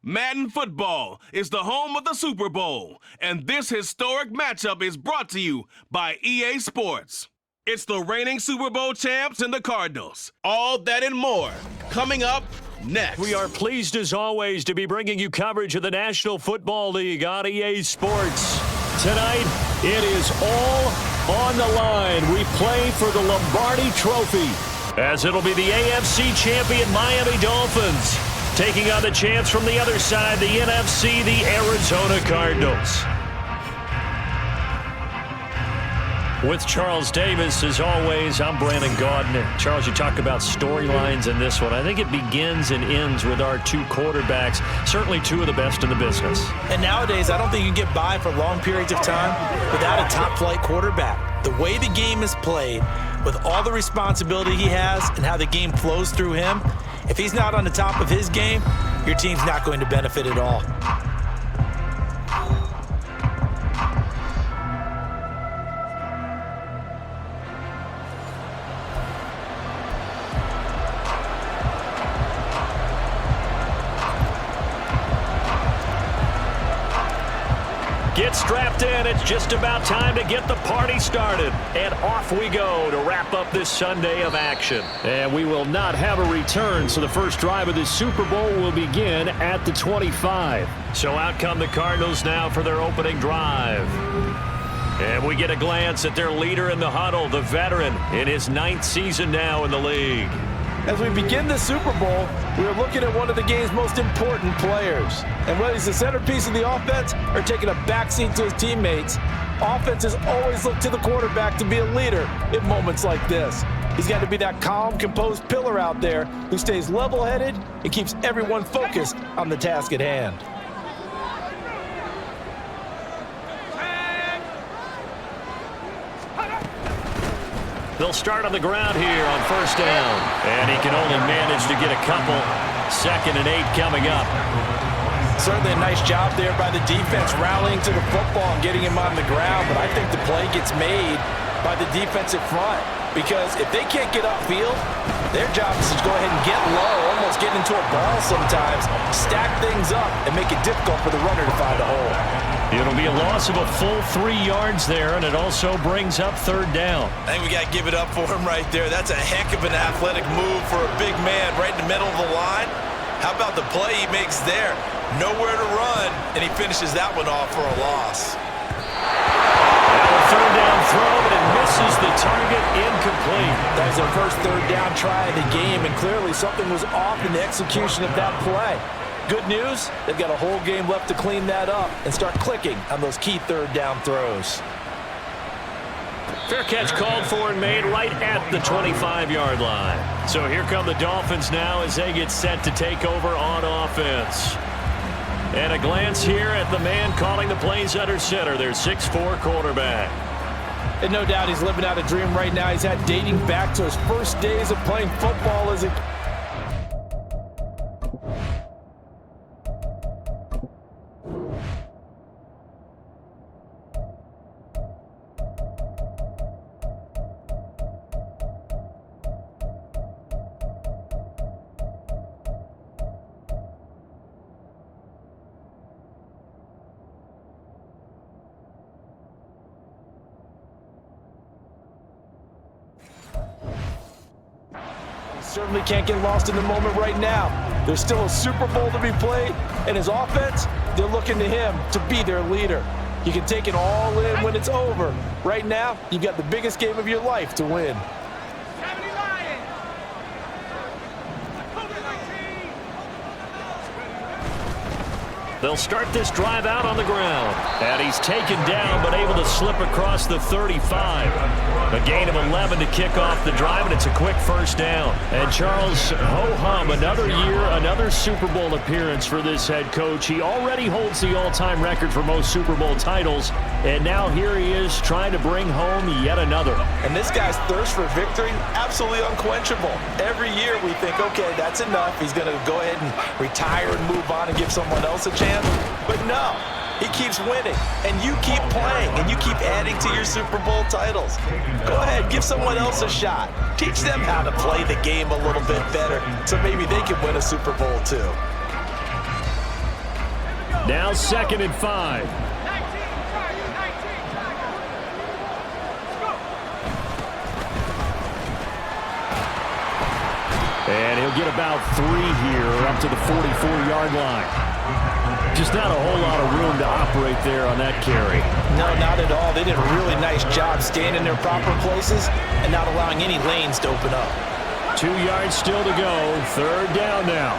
Madden Football is the home of the Super Bowl, and this historic matchup is brought to you by EA Sports. It's the reigning Super Bowl champs and the Cardinals. All that and more coming up next. We are pleased as always to be bringing you coverage of the National Football League on EA Sports. Tonight, it is all on the line. We play for the Lombardi Trophy, as it'll be the AFC champion Miami Dolphins taking on the champs from the other side, the NFC, the Arizona Cardinals. With Charles Davis, as always, I'm Brandon Gaudin. Charles, you talk about storylines in this one. I think it begins and ends with our two quarterbacks, certainly two of the best in the business. And nowadays, I don't think you can get by for long periods of time without a top-flight quarterback. The way the game is played, with all the responsibility he has and how the game flows through him, if he's not on the top of his game, your team's not going to benefit at all. Get strapped in. It's just about time to get the party started. And off we go to wrap up this Sunday of action. And we will not have a return, so the first drive of this Super Bowl will begin at the 25. So out come the Cardinals now for their opening drive. And we get a glance at their leader in the huddle, the veteran, in his 9th season now in the league. As we begin the Super Bowl, we are looking at one of the game's most important players. And whether he's the centerpiece of the offense or taking a backseat to his teammates, offenses always look to the quarterback to be a leader in moments like this. He's got to be that calm, composed pillar out there who stays level-headed and keeps everyone focused on the task at hand. They'll start on the ground here on first down. And he can only manage to get a couple. 2nd and 8 coming up. Certainly a nice job there by the defense rallying to the football and getting him on the ground. But I think the play gets made by the defensive front. Because if they can't get upfield, their job is to go ahead and get low, almost get into a ball sometimes, stack things up, and make it difficult for the runner to find a hole. It'll be a loss of a full 3 yards there, and it also brings up 3rd down. I think we got to give it up for him right there. That's a heck of an athletic move for a big man right in the middle of the line. How about the play he makes there? Nowhere to run, and he finishes that one off for a loss. Now a 3rd down throw, but it misses the target, incomplete. That was their first 3rd down try of the game, and clearly something was off in the execution of that play. Good news, they've got a whole game left to clean that up and start clicking on those key 3rd down throws. Fair catch called for and made right at the 25-yard line. So here come the Dolphins now as they get set to take over on offense. And a glance here at the man calling the plays under center, their 6'4" quarterback. And no doubt he's living out a dream right now. He's had dating back to his first days of playing football as a certainly can't get lost in the moment right now. There's still a Super Bowl to be played, and his offense, they're looking to him to be their leader. He can take it all in when it's over. Right now, you've got the biggest game of your life to win. They'll start this drive out on the ground. And he's taken down, but able to slip across the 35. A gain of 11 to kick off the drive, and it's a quick first down. And Charles, ho-hum, another year, another Super Bowl appearance for this head coach. He already holds the all-time record for most Super Bowl titles, and now here he is trying to bring home yet another. And this guy's thirst for victory, absolutely unquenchable. Every year we think, okay, that's enough. He's going to go ahead and retire and move on and give someone else a chance. But no, he keeps winning, and you keep playing, and you keep adding to your Super Bowl titles. Go ahead, give someone else a shot. Teach them how to play the game a little bit better so maybe they can win a Super Bowl too. Now 2nd and 5. And he'll get about 3 here up to the 44-yard line. Just not a whole lot of room to operate there on that carry. No, not at all. They did a really nice job staying in their proper places and not allowing any lanes to open up. 2 yards still to go. 3rd down now.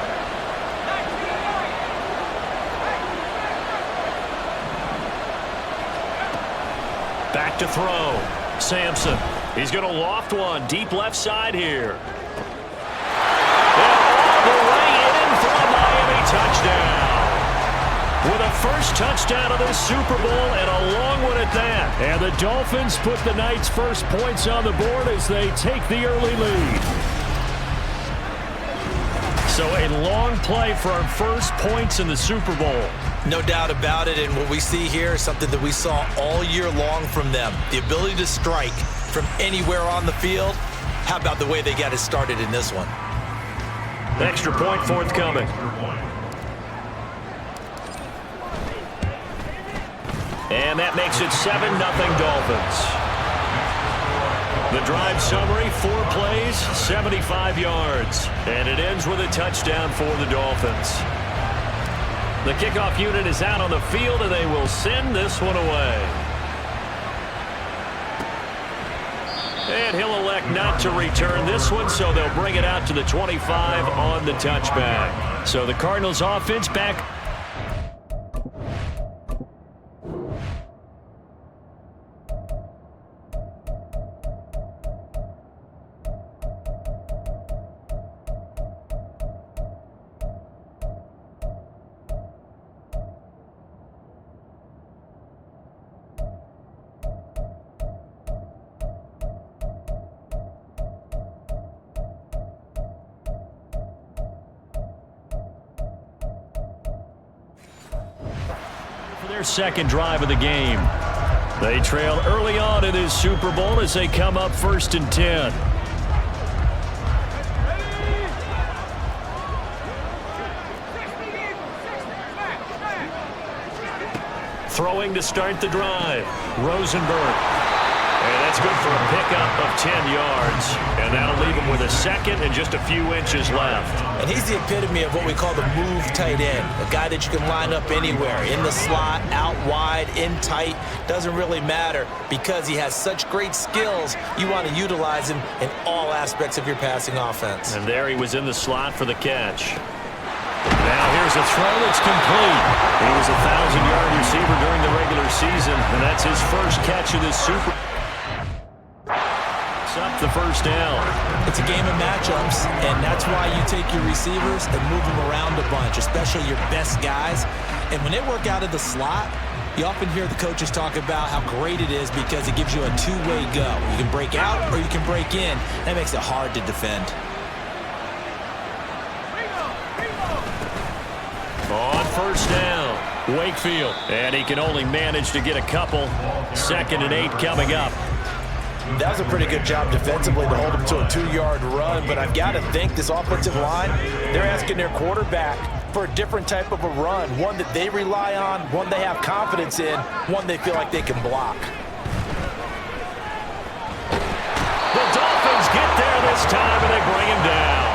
Back to throw. Sampson. He's going to loft one. Deep left side here. And all the way in for a Miami touchdown. With a first touchdown of this Super Bowl and a long one at that. And the Dolphins put the night's first points on the board as they take the early lead. So a long play for our first points in the Super Bowl. No doubt about it, and what we see here is something that we saw all year long from them. The ability to strike from anywhere on the field. How about the way they got it started in this one? Extra point forthcoming. And that makes it 7-0 Dolphins. The drive summary, 4 plays, 75 yards. And it ends with a touchdown for the Dolphins. The kickoff unit is out on the field, and they will send this one away. And he'll elect not to return this one, so they'll bring it out to the 25 on the touchback. So the Cardinals offense back. Their second drive of the game. They trail early on in this Super Bowl as they come up 1st and 10. Throwing to start the drive. Rosenberg. And that's good for a pickup of 10 yards. And that'll leave him with a 2nd and just a few inches left. And he's the epitome of what we call the move tight end. A guy that you can line up anywhere. In the slot, out wide, in tight. Doesn't really matter because he has such great skills. You want to utilize him in all aspects of your passing offense. And there he was in the slot for the catch. Now here's a throw that's complete. He was a 1,000-yard receiver during the regular season, and that's his first catch of this Super Bowl. Up the first down. It's a game of matchups, and that's why you take your receivers and move them around a bunch, especially your best guys. And when they work out of the slot, you often hear the coaches talk about how great it is because it gives you a two-way go. You can break out or you can break in. That makes it hard to defend. On first down, Wakefield. And he can only manage to get a couple. 2nd and 8 coming up. That was a pretty good job defensively to hold him to a 2-yard run, but I've got to think this offensive line, they're asking their quarterback for a different type of a run, one that they rely on, one they have confidence in, one they feel like they can block. The Dolphins get there this time, and they bring him down.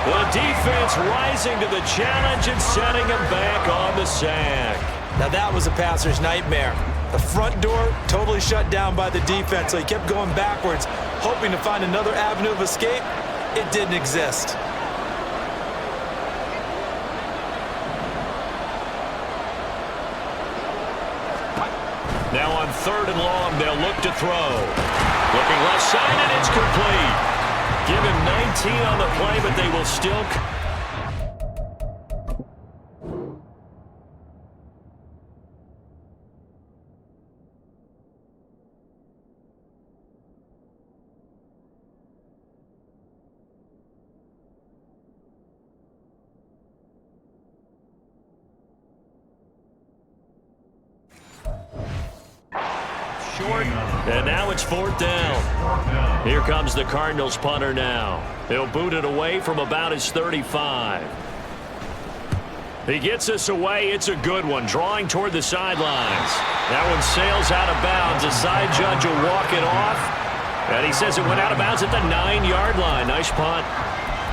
The defense rising to the challenge and setting him back on the sack. Now that was a passer's nightmare. The front door totally shut down by the defense, so he kept going backwards, hoping to find another avenue of escape. It didn't exist. Now on 3rd and long, they'll look to throw. Looking left side, and it's complete. Give him 19 on the play, but they will still... Short, and now it's 4th down. Here comes the Cardinals punter now. He'll boot it away from about his 35. He gets us away. It's a good one. Drawing toward the sidelines. That one sails out of bounds. A side judge will walk it off. And he says it went out of bounds at the 9-yard line. Nice punt.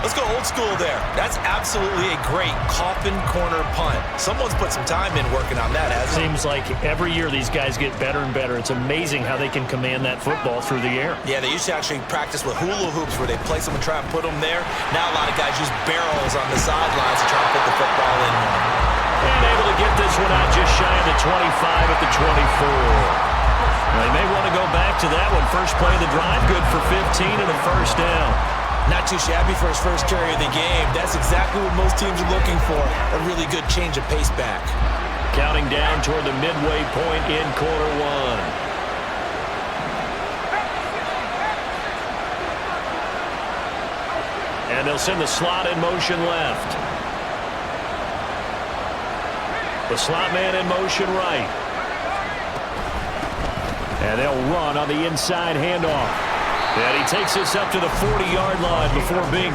Let's go old school there. That's absolutely a great coffin corner punt. Someone's put some time in working on that, hasn't it? Seems like every year these guys get better and better. It's amazing how they can command that football through the air. Yeah, they used to actually practice with hula hoops where they place them and try and put them there. Now a lot of guys use barrels on the sidelines to try and put the football in. And able to get this one out just shy of the 25 at the 24. They may want to go back to that one. First play of the drive, good for 15 and a first down. Not too shabby for his first carry of the game. That's exactly what most teams are looking for. A really good change of pace back. Counting down toward the midway point in quarter one. And they'll send the slot in motion left. The slot man in motion right. And they'll run on the inside handoff. And he takes this up to the 40-yard line before being...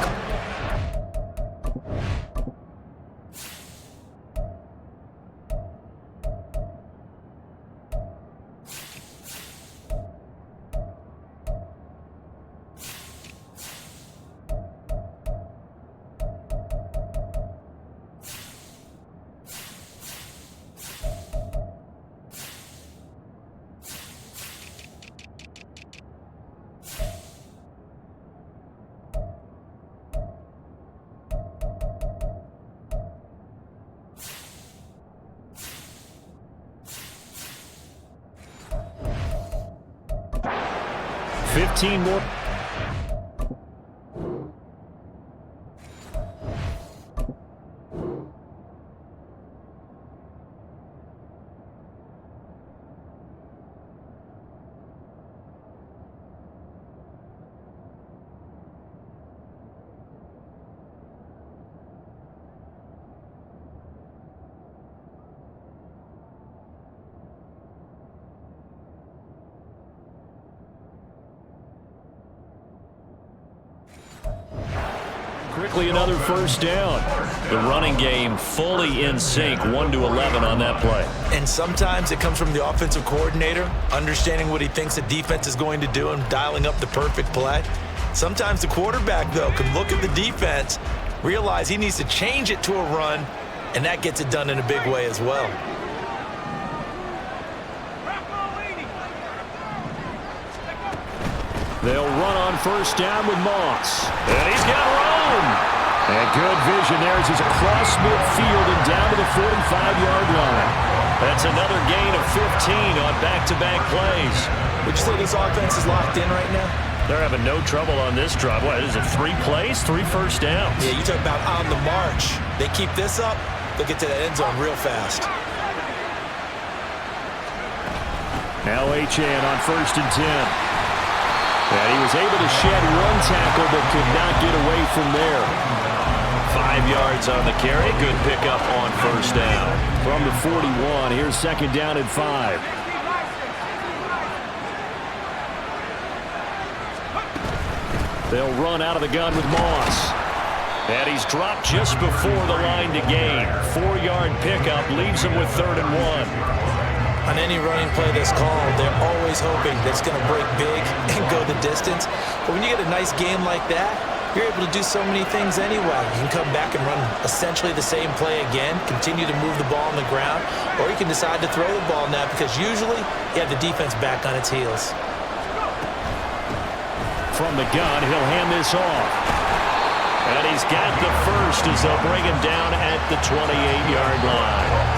15 more. Quickly another first down. The running game fully in sync, 1-11 on that play. And sometimes it comes from the offensive coordinator, understanding what he thinks the defense is going to do and dialing up the perfect play. Sometimes the quarterback, though, can look at the defense, realize he needs to change it to a run, and that gets it done in a big way as well. They'll run on first down with Moss. And he's got room. And good vision there as he's across midfield and down to the 45-yard line. That's another gain of 15 on back-to-back plays. Would you say this offense is locked in right now? They're having no trouble on this drive. What, is it 3 plays, 3 first downs? Yeah, you talk about on the march. They keep this up, they'll get to that end zone real fast. Now Achane on first and 10. And he was able to shed one tackle but could not get away from there. 5 yards on the carry. Good pickup on first down. From the 41, here's second down and 5. They'll run out of the gun with Moss. And he's dropped just before the line to gain. 4-yard pickup leaves him with 3rd and 1. On any running play that's called, they're always hoping that it's going to break big and go the distance. But when you get a nice game like that, you're able to do so many things anyway. You can come back and run essentially the same play again, continue to move the ball on the ground, or you can decide to throw the ball now because usually you have the defense back on its heels. From the gun, he'll hand this off. And he's got the first as they'll bring him down at the 28-yard line.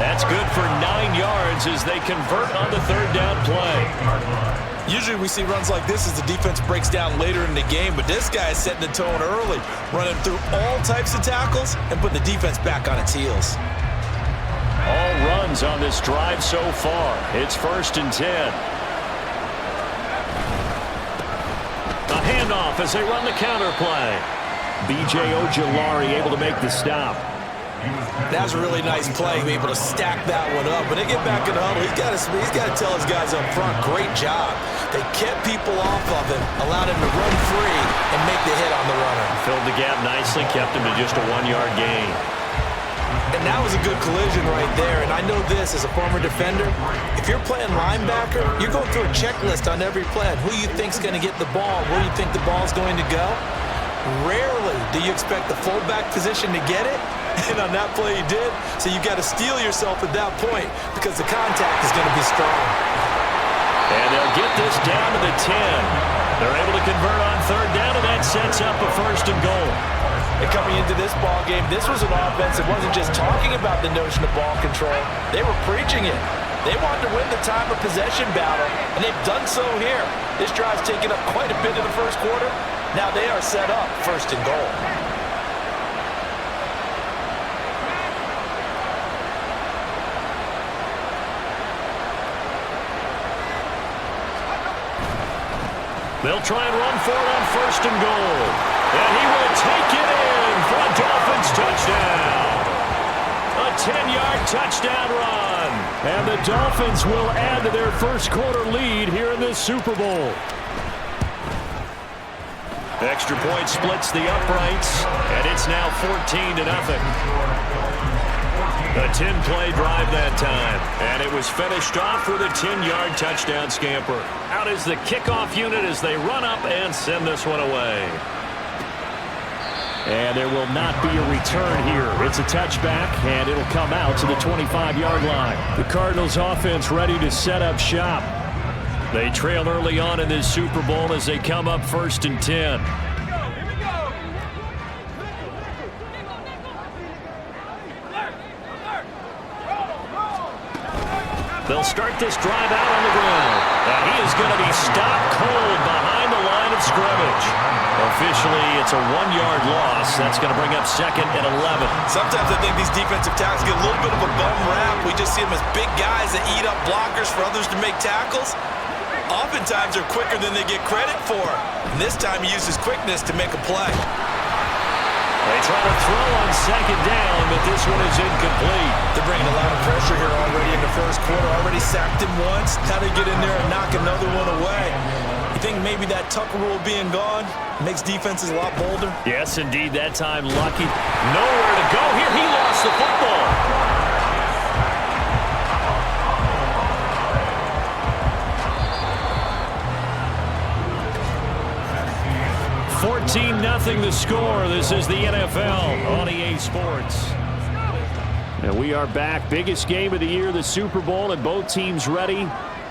That's good for 9 yards as they convert on the 3rd down play. Usually we see runs like this as the defense breaks down later in the game, but this guy is setting the tone early, running through all types of tackles and putting the defense back on its heels. All runs on this drive so far. It's 1st and 10. A handoff as they run the counter play. B.J. Ojulari able to make the stop. That was a really nice play, able to stack that one up. When they get back in the huddle, he's got to tell his guys up front, great job. They kept people off of him, allowed him to run free and make the hit on the runner. Filled the gap nicely, kept him to just a 1-yard gain. And and that was a good collision right there. And I know this as a former defender. If you're playing linebacker, you're going through a checklist on every play. Who you think's going to get the ball, where you think the ball's going to go. Rarely do you expect the fullback position to get it. And on that play he did. So you got to steel yourself at that point because the contact is going to be strong. And they'll get this down to the 10. They're able to convert on third down, and that sets up a 1st and goal. And coming into this ball game, this was an offense that wasn't just talking about the notion of ball control. They were preaching it. They wanted to win the time of possession battle, and they've done so here. This drive's taken up quite a bit in the first quarter. Now they are set up 1st and goal. They'll try and run for it on 1st and goal. And he will take it in for a Dolphins touchdown. A 10-yard touchdown run. And the Dolphins will add to their first quarter lead here in this Super Bowl. Extra point splits the uprights, and it's now 14-0. A 10-play drive that time, and it was finished off with a 10-yard touchdown scamper. Out is the kickoff unit as they run up and send this one away. And there will not be a return here. It's a touchback, and it'll come out to the 25-yard line. The Cardinals offense ready to set up shop. They trail early on in this Super Bowl as they come up 1st and 10. They'll start this drive out on the ground. And he is going to be stopped cold behind the line of scrimmage. Officially, it's a 1-yard loss. That's going to bring up 2nd and 11. Sometimes I think these defensive tackles get a little bit of a bum rap. We just see them as big guys that eat up blockers for others to make tackles. Oftentimes, they're quicker than they get credit for. And this time, he uses quickness to make a play. They try to throw on 2nd down, but this one is incomplete. They're bringing a lot of pressure here already in the first quarter. Already sacked him once. Now they get in there and knock another one away. You think maybe that Tucker rule being gone makes defenses a lot bolder? Yes, indeed. That time, Lucky. Nowhere to go here. He lost the football. 14-0 the score. This is the NFL on EA Sports. And we are back. Biggest game of the year, the Super Bowl, and both teams ready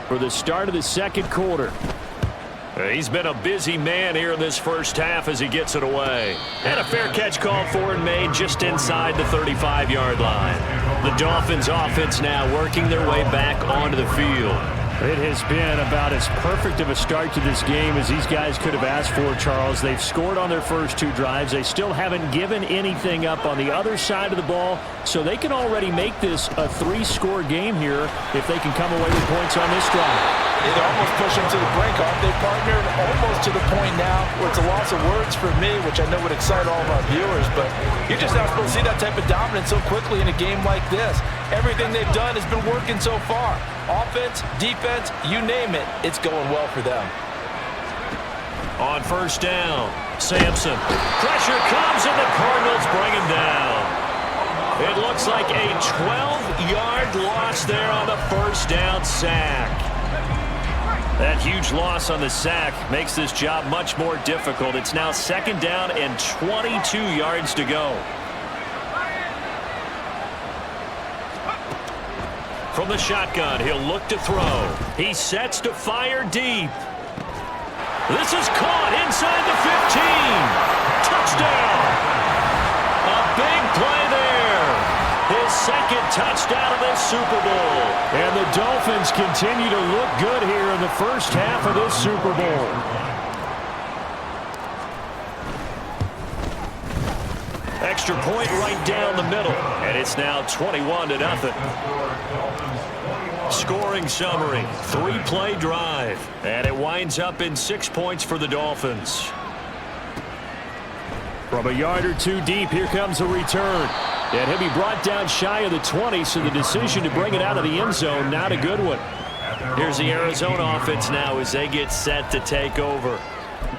for the start of the second quarter. He's been a busy man here in this first half as he gets it away. And a fair catch called for and made just inside the 35-yard line. The Dolphins offense now working their way back onto the field. It has been about as perfect of a start to this game as these guys could have asked for, Charles. They've scored on their first 2 drives. They still haven't given anything up on the other side of the ball, so they can already make this a 3-score game here if they can come away with points on this drive. It almost pushed them to the brink. Aren't they partnered almost to the point now where it's a loss of words for me, which I know would excite all of our viewers, but you're just not supposed to see that type of dominance so quickly in a game like this. Everything they've done has been working so far. Offense, defense, you name it, it's going well for them. On 1st down, Sampson. Pressure comes and the Cardinals bring him down. It looks like a 12-yard loss there on the 1st down sack. That huge loss on the sack makes this job much more difficult. It's now 2nd down and 22 yards to go. From the shotgun, he'll look to throw. He sets to fire deep. This is caught inside the 15. Touchdown. A big play there. His 2nd touchdown of this Super Bowl. And the Dolphins continue to look good here in the first half of this Super Bowl. Extra point right down the middle. And it's now 21-0. Scoring summary, 3-play drive. And it winds up in 6 points for the Dolphins. From a yard or 2 deep, here comes a return. And he'll be brought down shy of the 20, so the decision to bring it out of the end zone, not a good one. Here's the Arizona offense now as they get set to take over.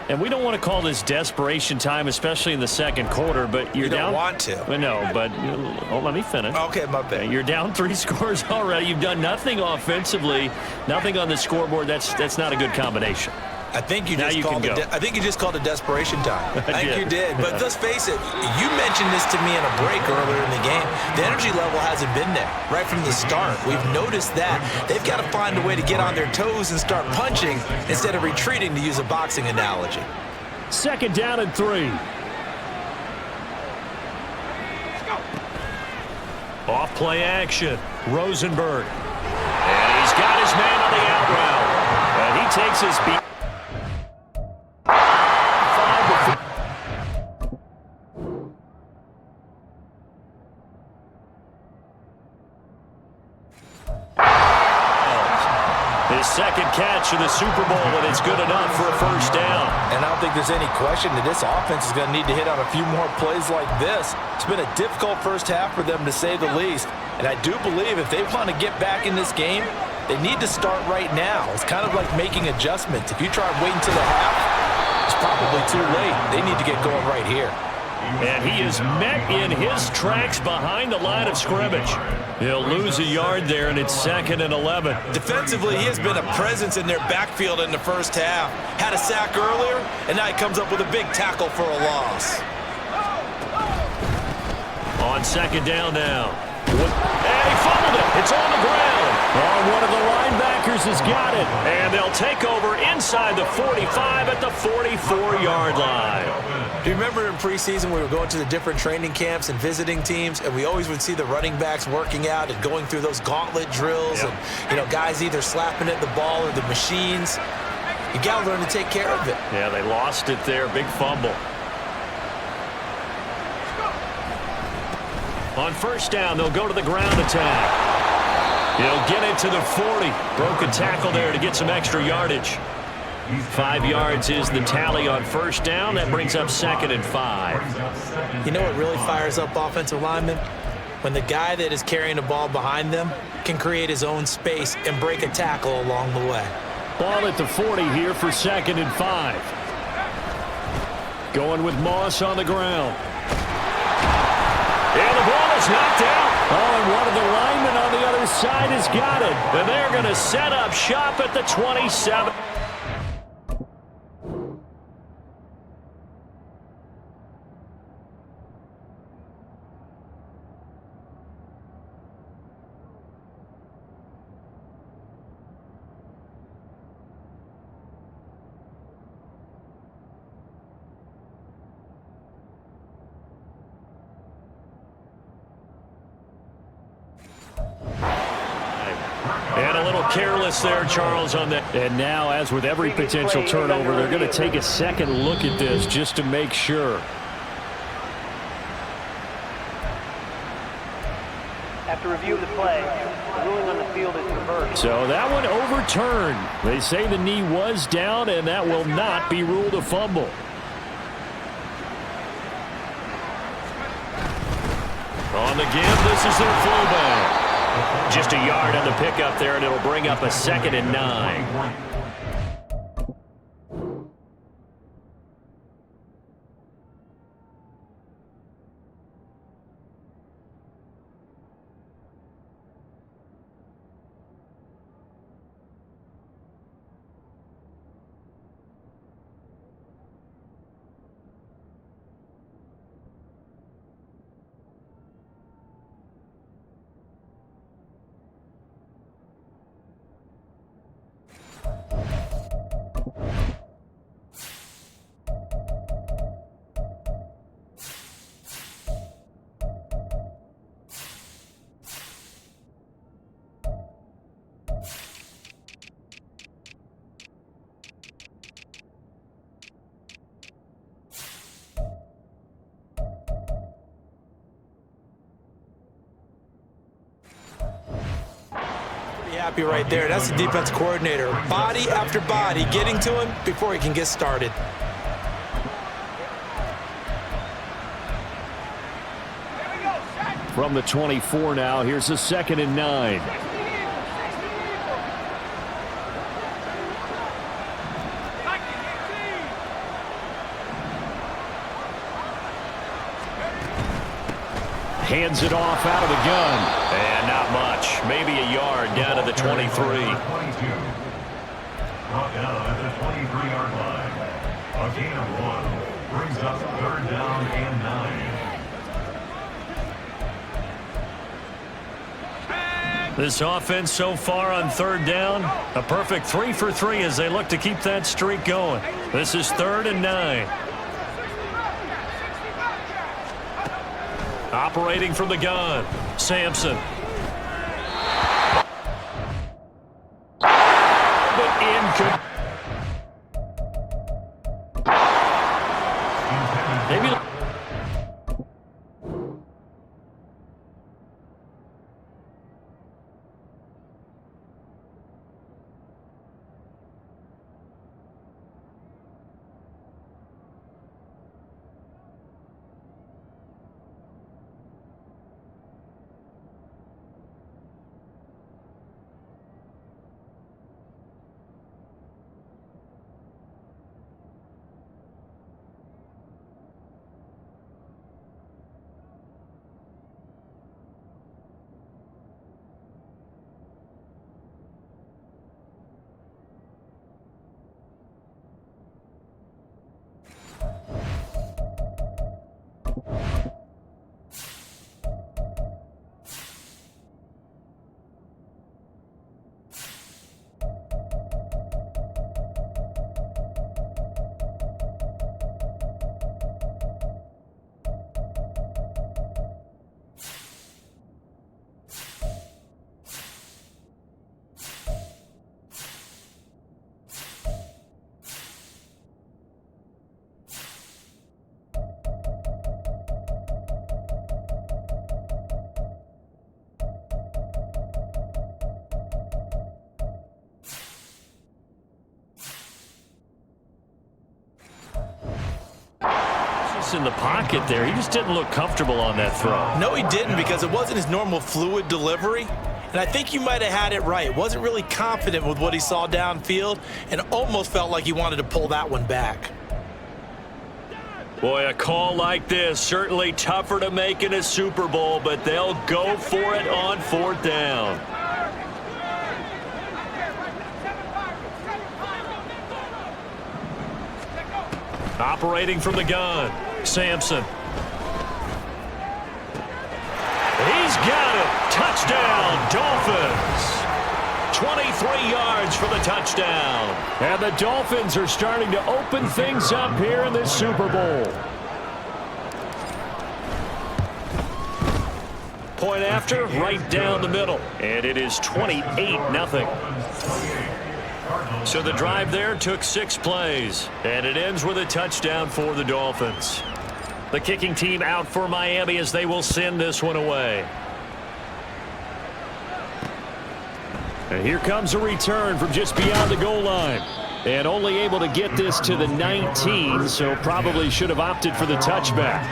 And we don't want to call this desperation time, especially in the second quarter, but you're down. You don't want to. Well, no, but let me finish. Okay, my bad. You're down 3 scores already. You've done nothing offensively, nothing on the scoreboard. That's not a good combination. I think you just called it desperation time. I think you did. But let's face it, you mentioned this to me in a break earlier in the game. The energy level hasn't been there right from the start. We've noticed that. They've got to find a way to get on their toes and start punching instead of retreating, to use a boxing analogy. 2nd down and 3. Off play action. Rosenberg. And he's got his man on the out route. And he takes his beat. His second catch in the Super Bowl, and it's good enough for a first down. And I don't think there's any question that this offense is going to need to hit on a few more plays like this. It's been a difficult first half for them, to say the least. And I do believe if they want to get back in this game, they need to start right now. It's kind of like making adjustments. If you try waiting until the half, it's probably too late. They need to get going right here. And he is met in his tracks behind the line of scrimmage. He'll lose a yard there, and it's 2nd and 11. Defensively, he has been a presence in their backfield in the first half. Had a sack earlier, and now he comes up with a big tackle for a loss. On 2nd down now. And he fumbled it. It's on the ground. Oh, one of the linebackers has got it. And they'll take over inside the 45 at the 44-yard line. Do you remember in preseason we were going to the different training camps and visiting teams, and we always would see the running backs working out and going through those gauntlet drills, and guys either slapping at the ball or the machines. You got to learn to take care of it. Yeah, they lost it there. Big fumble. On 1st down, they'll go to the ground attack. He'll get it to the 40. Broke a tackle there to get some extra yardage. 5 yards is the tally on 1st down. That brings up 2nd and 5. You know what really fires up offensive linemen? When the guy that is carrying the ball behind them can create his own space and break a tackle along the way. Ball at the 40 here for 2nd and 5. Going with Moss on the ground. And the ball is knocked out. Oh, and one of the linemen on the other side has got it. And they're going to set up shop at the 27. And a little careless there, Charles, on that. And now, as with every potential turnover, they're going to take a second look at this just to make sure. After review of the play, the ruling on the field is reversed. So that one overturned. They say the knee was down, and that will not be ruled a fumble. On the give, this is their fullback. Just a yard on the pickup there, and it'll bring up a 2nd and 9. Happy right there. That's the defense coordinator. Body after body getting to him before he can get started. From the 24 now, here's a 2nd and 9. Hands it off out of the gun. And not much. Maybe a yard down to the 23. Brought down at the 23-yard line. A gain of 1 brings up 3rd down and 9. This offense so far on 3rd down, a perfect 3 for 3 as they look to keep that streak going. This is 3rd and 9. Operating from the gun, Sampson. But in maybe. In the pocket there. He just didn't look comfortable on that throw. No, he didn't, because it wasn't his normal fluid delivery. And I think you might have had it right. Wasn't really confident with what he saw downfield and almost felt like he wanted to pull that one back. Boy, a call like this, certainly tougher to make in a Super Bowl, but they'll go for it on 4th down. Operating from the gun, Sampson. He's got it. Touchdown, Dolphins. 23 yards for the touchdown. And the Dolphins are starting to open things up here in this Super Bowl. Point after, right down the middle. And it is 28-0. So the drive there took 6 plays, and it ends with a touchdown for the Dolphins. The kicking team out for Miami as they will send this one away. And here comes a return from just beyond the goal line. And only able to get this to the 19, so probably should have opted for the touchback.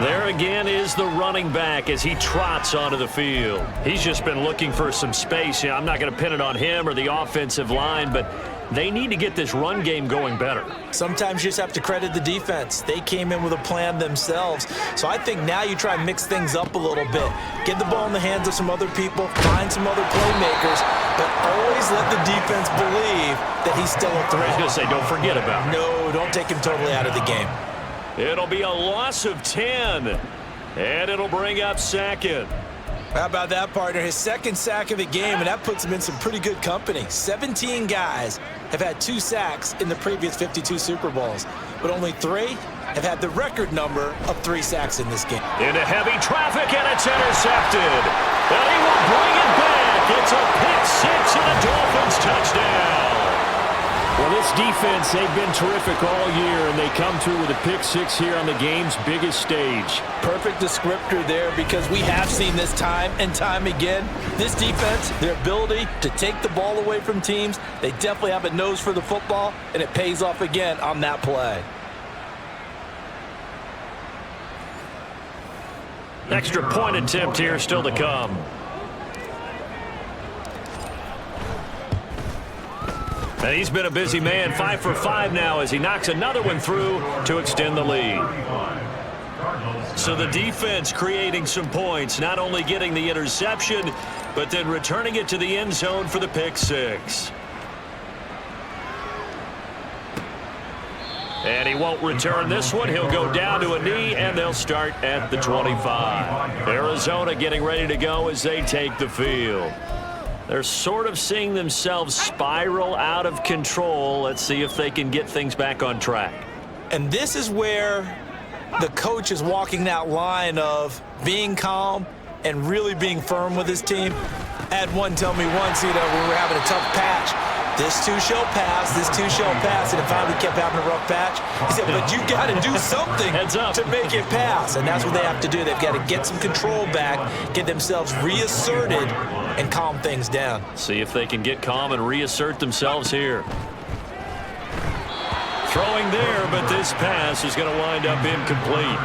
There again is the running back as he trots onto the field. He's just been looking for some space. Yeah, I'm not going to pin it on him or the offensive line, but they need to get this run game going better. Sometimes you just have to credit the defense. They came in with a plan themselves. So I think now you try and mix things up a little bit. Get the ball in the hands of some other people, find some other playmakers, but always let the defense believe that he's still a threat. I was going to say, don't forget about him. No, don't take him totally out of the game. It'll be a loss of 10, and it'll bring up 2nd. How about that, partner? His 2nd sack of the game, and that puts him in some pretty good company. 17 guys have had 2 sacks in the previous 52 Super Bowls, but only 3 have had the record number of 3 sacks in this game. Into heavy traffic, and it's intercepted. But he will bring it back. It's a pick 6 and a Dolphins touchdown. Well, this defense, they've been terrific all year, and they come through with a pick 6 here on the game's biggest stage. Perfect descriptor there, because we have seen this time and time again. This defense, their ability to take the ball away from teams, they definitely have a nose for the football, and it pays off again on that play. Extra point attempt here still to come. And he's been a busy man, 5 for 5 now as he knocks another one through to extend the lead. So the defense creating some points, not only getting the interception, but then returning it to the end zone for the pick six. And he won't return this one. He'll go down to a knee, and they'll start at the 25. Arizona getting ready to go as they take the field. They're sort of seeing themselves spiral out of control. Let's see if they can get things back on track. And this is where the coach is walking that line of being calm and really being firm with his team. I had one tell me once, when we were having a tough patch, this too shall pass, this too shall pass, and it finally kept having a rough patch. He said, but you got to do something to make it pass, and that's what they have to do. They've got to get some control back, get themselves reasserted, and calm things down. See if they can get calm and reassert themselves here. Throwing there, but this pass is going to wind up incomplete.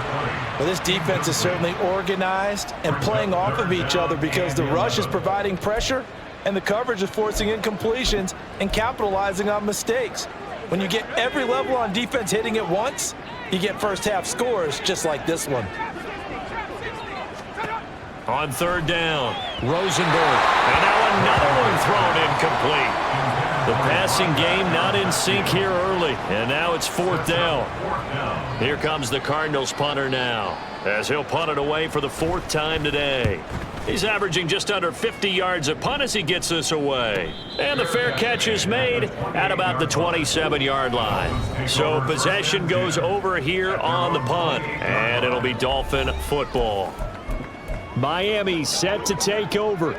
Well, this defense is certainly organized and playing off of each other because the rush is providing pressure and the coverage is forcing incompletions and capitalizing on mistakes. When you get every level on defense hitting at once, you get first half scores just like this one. On third down, Rosenberg. And now another one thrown incomplete. The passing game not in sync here early. And now it's fourth down. Here comes the Cardinals punter now, as he'll punt it away for the fourth time today. He's averaging just under 50 yards a punt as he gets this away. And the fair catch is made at about the 27-yard line. So possession goes over here on the punt, and it'll be Dolphin football. Miami set to take over.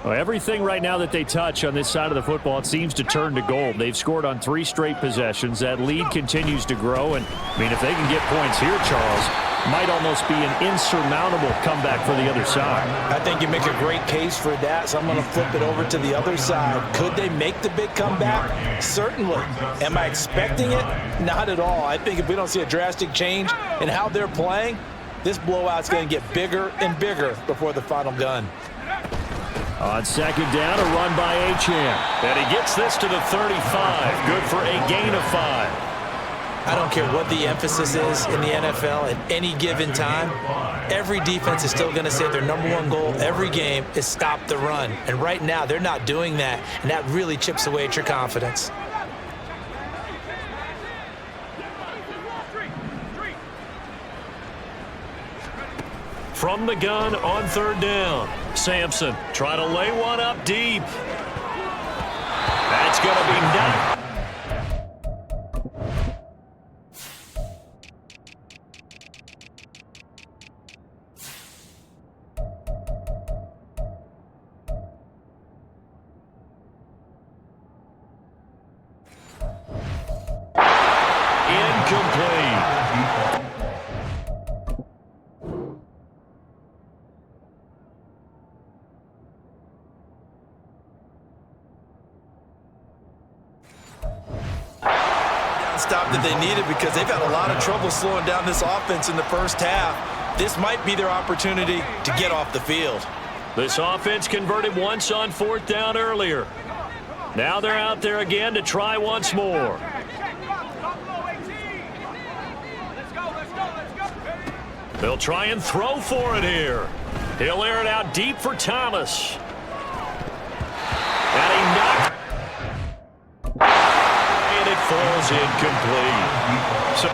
Well, everything right now that they touch on this side of the football, it seems to turn to gold. They've scored on 3 straight possessions. That lead continues to grow. And, I mean, if they can get points here, Charles, might almost be an insurmountable comeback for the other side. I think you make a great case for that, so I'm going to flip it over to the other side. Could they make the big comeback? Certainly. Am I expecting it? Not at all. I think if we don't see a drastic change in how they're playing, this blowout's going to get bigger and bigger before the final gun. On second down, a run by Achane. And he gets this to the 35. Good for a gain of 5. I don't care what the emphasis is in the NFL at any given time. Every defense is still going to say their number one goal every game is stop the run. And right now, they're not doing that, and that really chips away at your confidence. From the gun on third down, Sampson trying to lay one up deep. That's going to be not. Stop that they needed because they've had a lot of trouble slowing down this offense in the first half. This might be their opportunity to get off the field. This offense converted once on fourth down earlier. Now they're out there again to try once more. They'll try and throw for it here. He'll air it out deep for Thomas. And he knocked. And it falls incomplete. So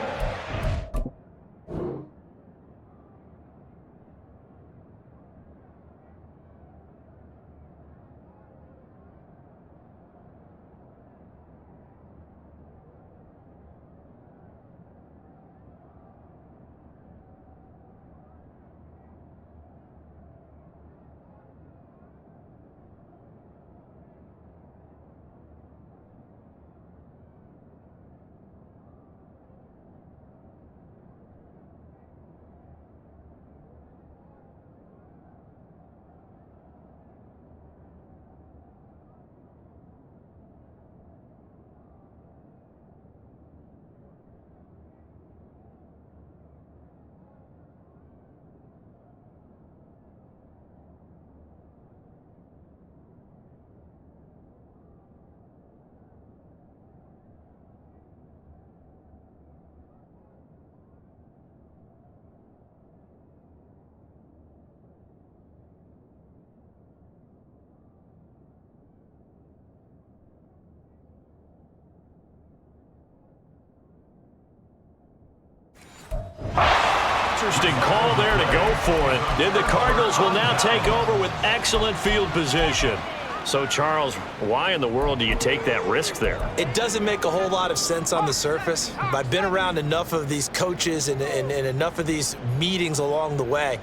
first and call there to go for it. And the Cardinals will now take over with excellent field position. So, Charles, why in the world do you take that risk there? It doesn't make a whole lot of sense on the surface. I've been around enough of these coaches and enough of these meetings along the way.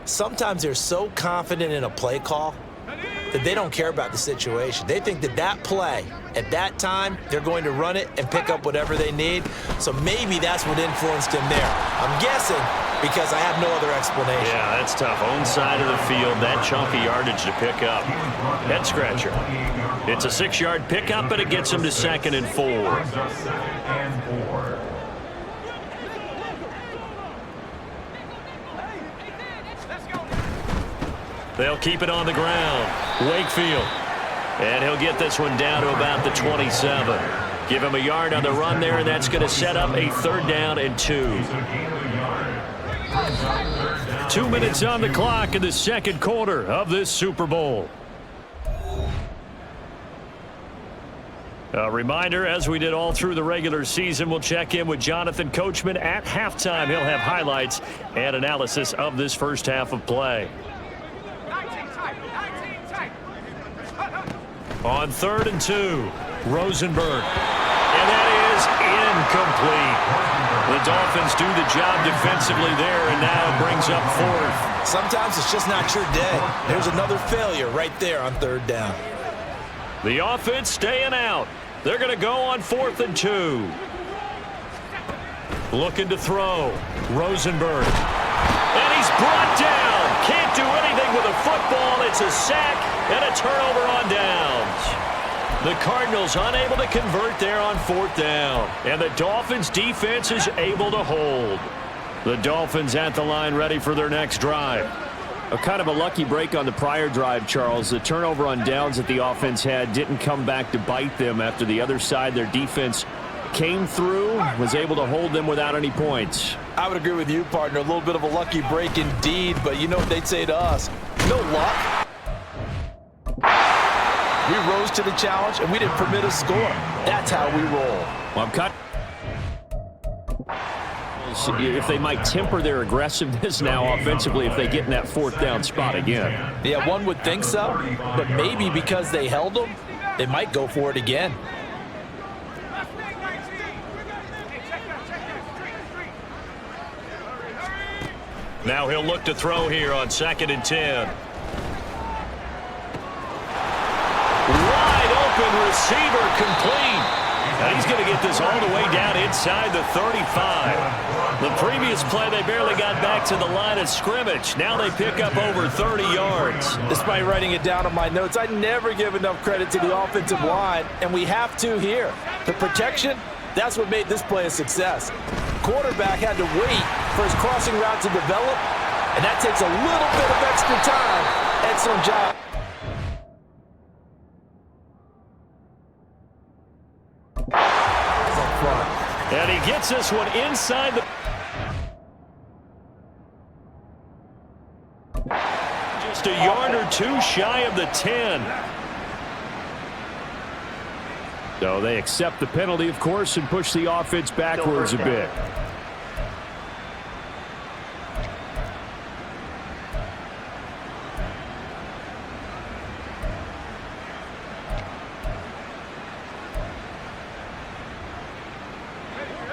Sometimes they're so confident in a play call that they don't care about the situation. They think that that play, at that time, they're going to run it and pick up whatever they need. So maybe that's what influenced him there. I'm guessing because I have no other explanation. Yeah, that's tough. Own side of the field, that chunky yardage to pick up. Head scratcher. It's a 6-yard pickup, but it gets him to 2nd and 4. They'll keep it on the ground. Wakefield. And he'll get this one down to about the 27. Give him a yard on the run there, and that's going to set up a 3rd down and 2. 2 minutes on the clock in the 2nd quarter of this Super Bowl. A reminder, as we did all through the regular season, we'll check in with Jonathan Coachman at halftime. He'll have highlights and analysis of this first half of play. On 3rd and 2, Rosenberg. And that is incomplete. The Dolphins do the job defensively there, and now it brings up 4th. Sometimes it's just not your day. There's another failure right there on 3rd down. The offense staying out. They're going to go on 4th and 2. Looking to throw. Rosenberg. And he's brought down. Can't do anything with a football. It's a sack and a turnover on downs. The Cardinals unable to convert there on 4th down. And the Dolphins defense is able to hold. The Dolphins at the line ready for their next drive. A kind of a lucky break on the prior drive, Charles. The turnover on downs that the offense had didn't come back to bite them after the other side. Their defense came through, was able to hold them without any points. I would agree with you, partner. A little bit of a lucky break indeed, but you know what they'd say to us? No luck. We rose to the challenge, and we didn't permit a score. That's how we roll. Well, I'm cut. If they might temper their aggressiveness now offensively if they get in that 4th down spot again. Yeah, one would think so, but maybe because they held them, they might go for it again. Now he'll look to throw here on 2nd and 10. Wide open receiver complete. And he's going to get this all the way down inside the 35. The previous play, they barely got back to the line of scrimmage. Now they pick up over 30 yards. Despite writing it down on my notes, I never give enough credit to the offensive line, and we have to here. The protection, that's what made this play a success. Quarterback had to wait for his crossing route to develop, and that takes a little bit of extra time. Excellent job. And he gets this one inside the... Just a yard or two shy of the 10. So they accept the penalty, of course, and push the offense backwards a bit.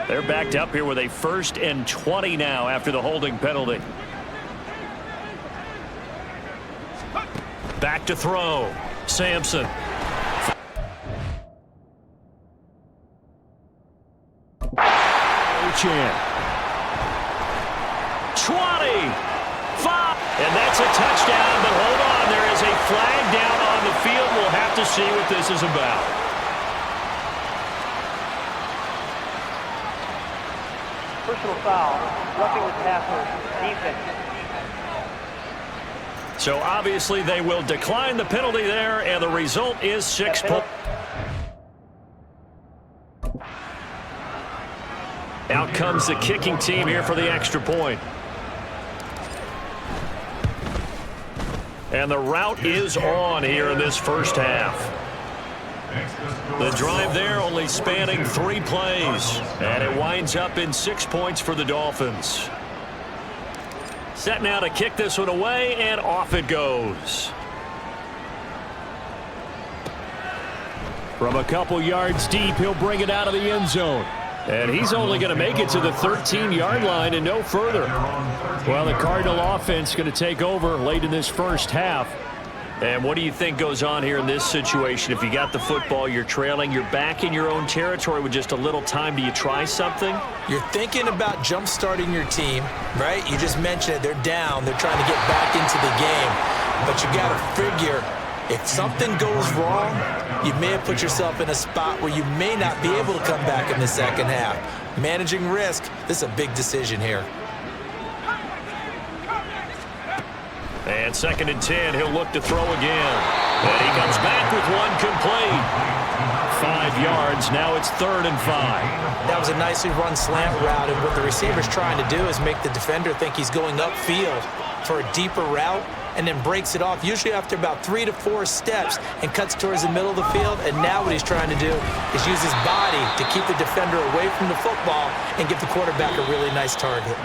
They're backed up here with a 1st and 20 now after the holding penalty. Back to throw. Sampson. Chan. 20. 5. And that's a touchdown, but hold on. There is a flag down on the field. We'll have to see what this is about. Personal foul, roughing the passer, defense. So obviously they will decline the penalty there, and the result is 6 points. Out comes the kicking team here for the extra point. And the route is on here in this first half. The drive there only spanning 3 plays, and it winds up in 6 points for the Dolphins. Set now to kick this one away, and off it goes. From a couple yards deep, he'll bring it out of the end zone. And he's only going to make it to the 13-yard line and no further. Well, the Cardinal offense going to take over late in this first half. And what do you think goes on here in this situation? If you got the football, you're trailing, you're back in your own territory with just a little time. Do you try something? You're thinking about jump-starting your team, right? You just mentioned it. They're down. They're trying to get back into the game. But you got to figure, if something goes wrong, you may have put yourself in a spot where you may not be able to come back in the second half. Managing risk, this is a big decision here. And 2nd and 10, he'll look to throw again. And he comes back with one complete. 5 yards, now it's 3rd and 5. That was a nicely run slant route, and what the receiver's trying to do is make the defender think he's going upfield for a deeper route, and then breaks it off, usually after about 3 to 4 steps, and cuts towards the middle of the field. And now what he's trying to do is use his body to keep the defender away from the football and give the quarterback a really nice target.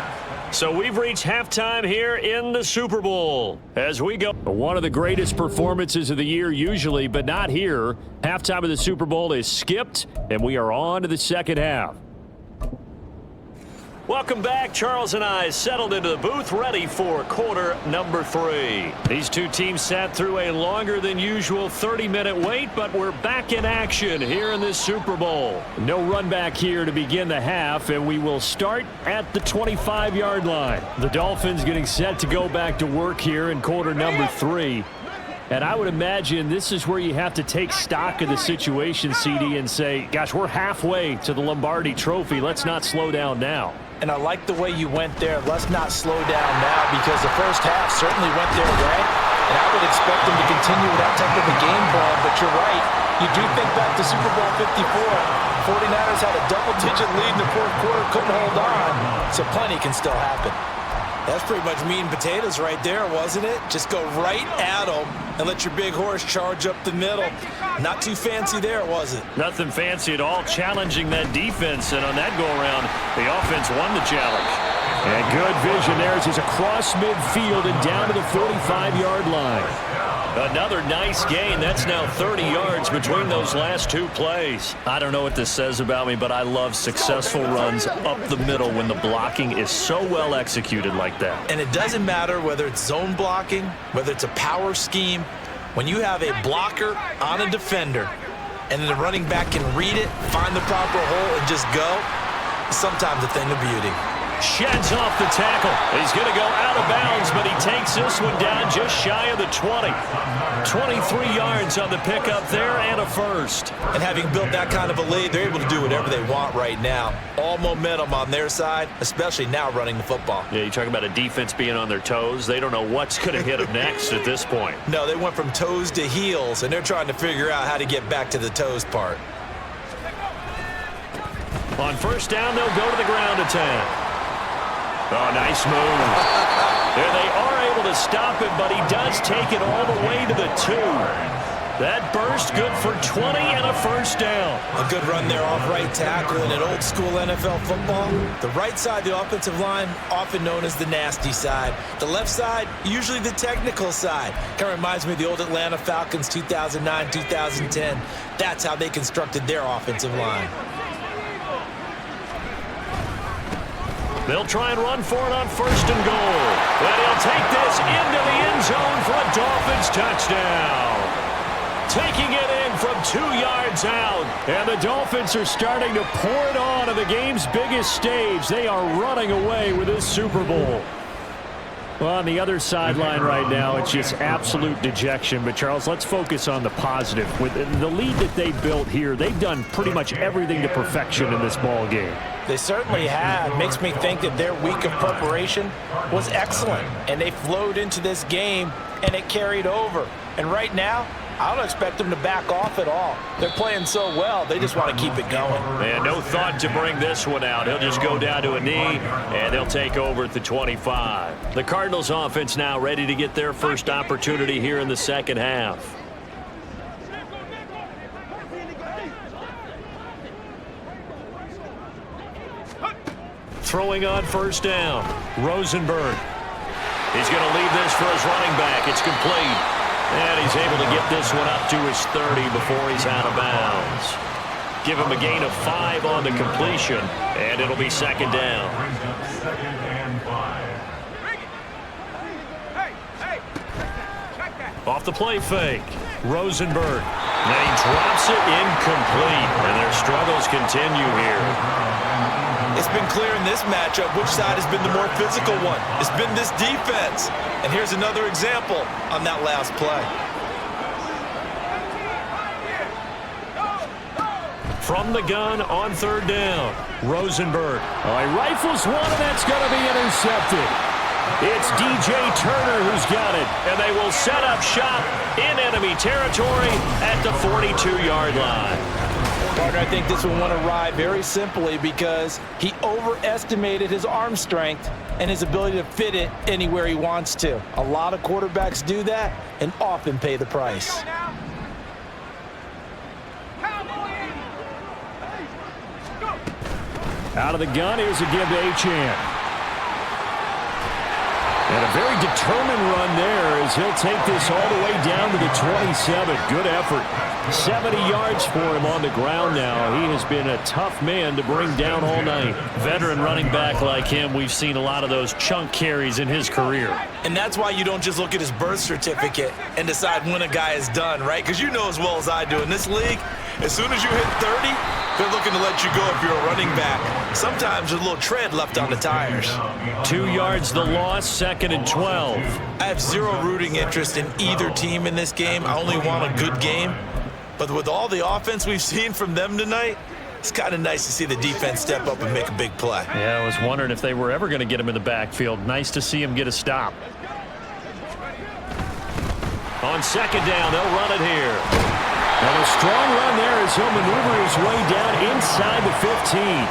So we've reached halftime here in the Super Bowl. As we go, one of the greatest performances of the year usually, but not here. Halftime of the Super Bowl is skipped, and we are on to the second half. Welcome back. Charles and I settled into the booth, ready for quarter number 3. These two teams sat through a longer than usual 30-minute wait, but we're back in action here in this Super Bowl. No run back here to begin the half, and we will start at the 25-yard line. The Dolphins getting set to go back to work here in quarter number 3. And I would imagine this is where you have to take stock of the situation, CD, and say, gosh, we're halfway to the Lombardi Trophy. Let's not slow down now. And I like the way you went there. Let's not slow down now, because the first half certainly went their way. And I would expect them to continue with that type of a game plan. But you're right. You do think back to Super Bowl 54. 49ers had a double-digit lead in the fourth quarter, couldn't hold on. So plenty can still happen. That's pretty much meat and potatoes right there, wasn't it? Just go right at them and let your big horse charge up the middle. Not too fancy there, was it? Nothing fancy at all, challenging that defense. And on that go-around, the offense won the challenge. And good vision there as he's across midfield and down to the 45-yard line. Another nice gain. That's now 30 yards between those last two plays. I don't know what this says about me, but I love successful runs up the middle when the blocking is so well executed like that. And it doesn't matter whether it's zone blocking, whether it's a power scheme. When you have a blocker on a defender and then the running back can read it, find the proper hole, and just go, it's sometimes a thing of beauty. Sheds off the tackle. He's going to go out of bounds, but he takes this one down just shy of the 20. 23 yards on the pickup there and a first. And having built that kind of a lead, they're able to do whatever they want right now. All momentum on their side, especially now running the football. Yeah, you talk about a defense being on their toes. They don't know what's going to hit them next at this point. No, they went from toes to heels, and they're trying to figure out how to get back to the toes part. On first down, they'll go to the ground attack. Oh, nice move. There they are able to stop it, but he does take it all the way to the 2. That burst good for 20 and a first down. A good run there off right tackle in an old school NFL football. The right side, the offensive line, often known as the nasty side. The left side, usually the technical side. Kind of reminds me of the old Atlanta Falcons 2009, 2010. That's how they constructed their offensive line. They'll try and run for it on first and goal. And he'll take this into the end zone for a Dolphins touchdown. Taking it in from 2 yards out. And the Dolphins are starting to pour it on the game's biggest stage. They are running away with this Super Bowl. Well, on the other sideline right now, it's just absolute dejection. But, Charles, let's focus on the positive. With the lead that they built here, they've done pretty much everything to perfection in this ball game. They certainly have. Makes me think that their week of preparation was excellent. And they flowed into this game, and it carried over. And right now, I don't expect them to back off at all. They're playing so well, they just want to keep it going. And no thought to bring this one out. He'll just go down to a knee, and they'll take over at the 25. The Cardinals offense now ready to get their first opportunity here in the second half. Throwing on first down, Rosenberg. He's going to leave this for his running back. It's complete. And he's able to get this one up to his 30 before he's out of bounds. Give him a gain of 5 on the completion, and it'll be second down. Second and 5. Off the play fake, Rosenberg. And he drops it incomplete, and their struggles continue here. It's been clear in this matchup which side has been the more physical one. It's been this defense. And here's another example on that last play. From the gun on third down, Rosenberg. Oh, he rifles one, and that's going to be intercepted. It's DJ Turner who's got it, and they will set up shop in enemy territory at the 42-yard line. Partner, I think this one won a ride very simply because he overestimated his arm strength and his ability to fit it anywhere he wants to. A lot of quarterbacks do that and often pay the price. Out of the gun, here's a give to Achane. And a very determined run there as he'll take this all the way down to the 27. Good effort. 70 yards for him on the ground now. He has been a tough man to bring down all night. Veteran running back like him, we've seen a lot of those chunk carries in his career. And that's why you don't just look at his birth certificate and decide when a guy is done, right? Because you know as well as I do, in this league, as soon as you hit 30, they're looking to let you go if you're a running back. Sometimes there's a little tread left on the tires. 2 yards the loss, second and 12. I have zero rooting interest in either team in this game. I only want a good game. But with all the offense we've seen from them tonight, it's kind of nice to see the defense step up and make a big play. Yeah, I was wondering if they were ever going to get him in the backfield. Nice to see him get a stop. On second down, they'll run it here. And a strong run there as he'll maneuver his way down inside the 15.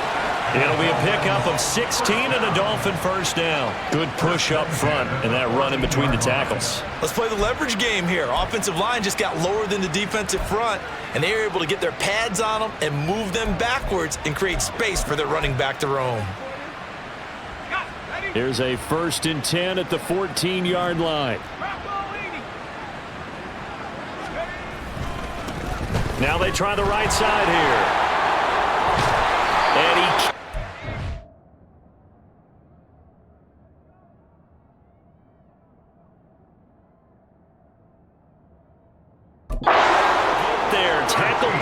It'll be a pickup of 16 and a Dolphin first down. Good push up front and that run in between the tackles. Let's play the leverage game here. Offensive line just got lower than the defensive front, and they were able to get their pads on them and move them backwards and create space for their running back to roam. Here's a 1st and 10 at the 14-yard line. Now they try the right side here. And he... there, tackled.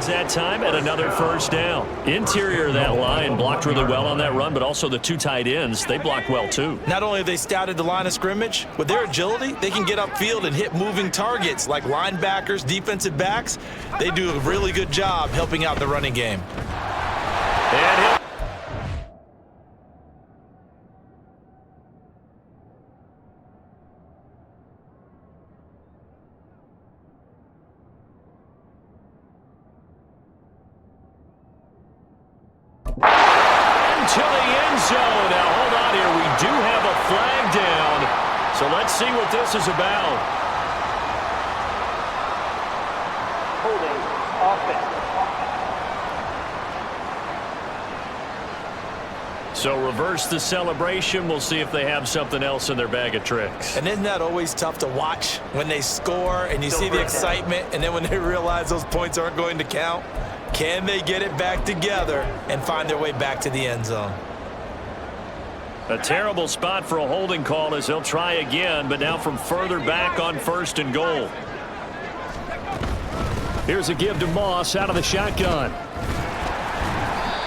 That time at another first down. Interior of that line blocked really well on that run, but also the 2 tight ends, they blocked well too. Not only have they scouted the line of scrimmage, with their agility, they can get upfield and hit moving targets like linebackers, defensive backs. They do a really good job helping out the running game. And to the end zone. Now, hold on here. We do have a flag down. So let's see what this is about. Holding offense. So reverse the celebration. We'll see if they have something else in their bag of tricks. And isn't that always tough to watch when they score and you see the excitement, and then when they realize those points aren't going to count? Can they get it back together and find their way back to the end zone? A terrible spot for a holding call as they'll try again, but now from further back on 1st and goal. Here's a give to Moss out of the shotgun.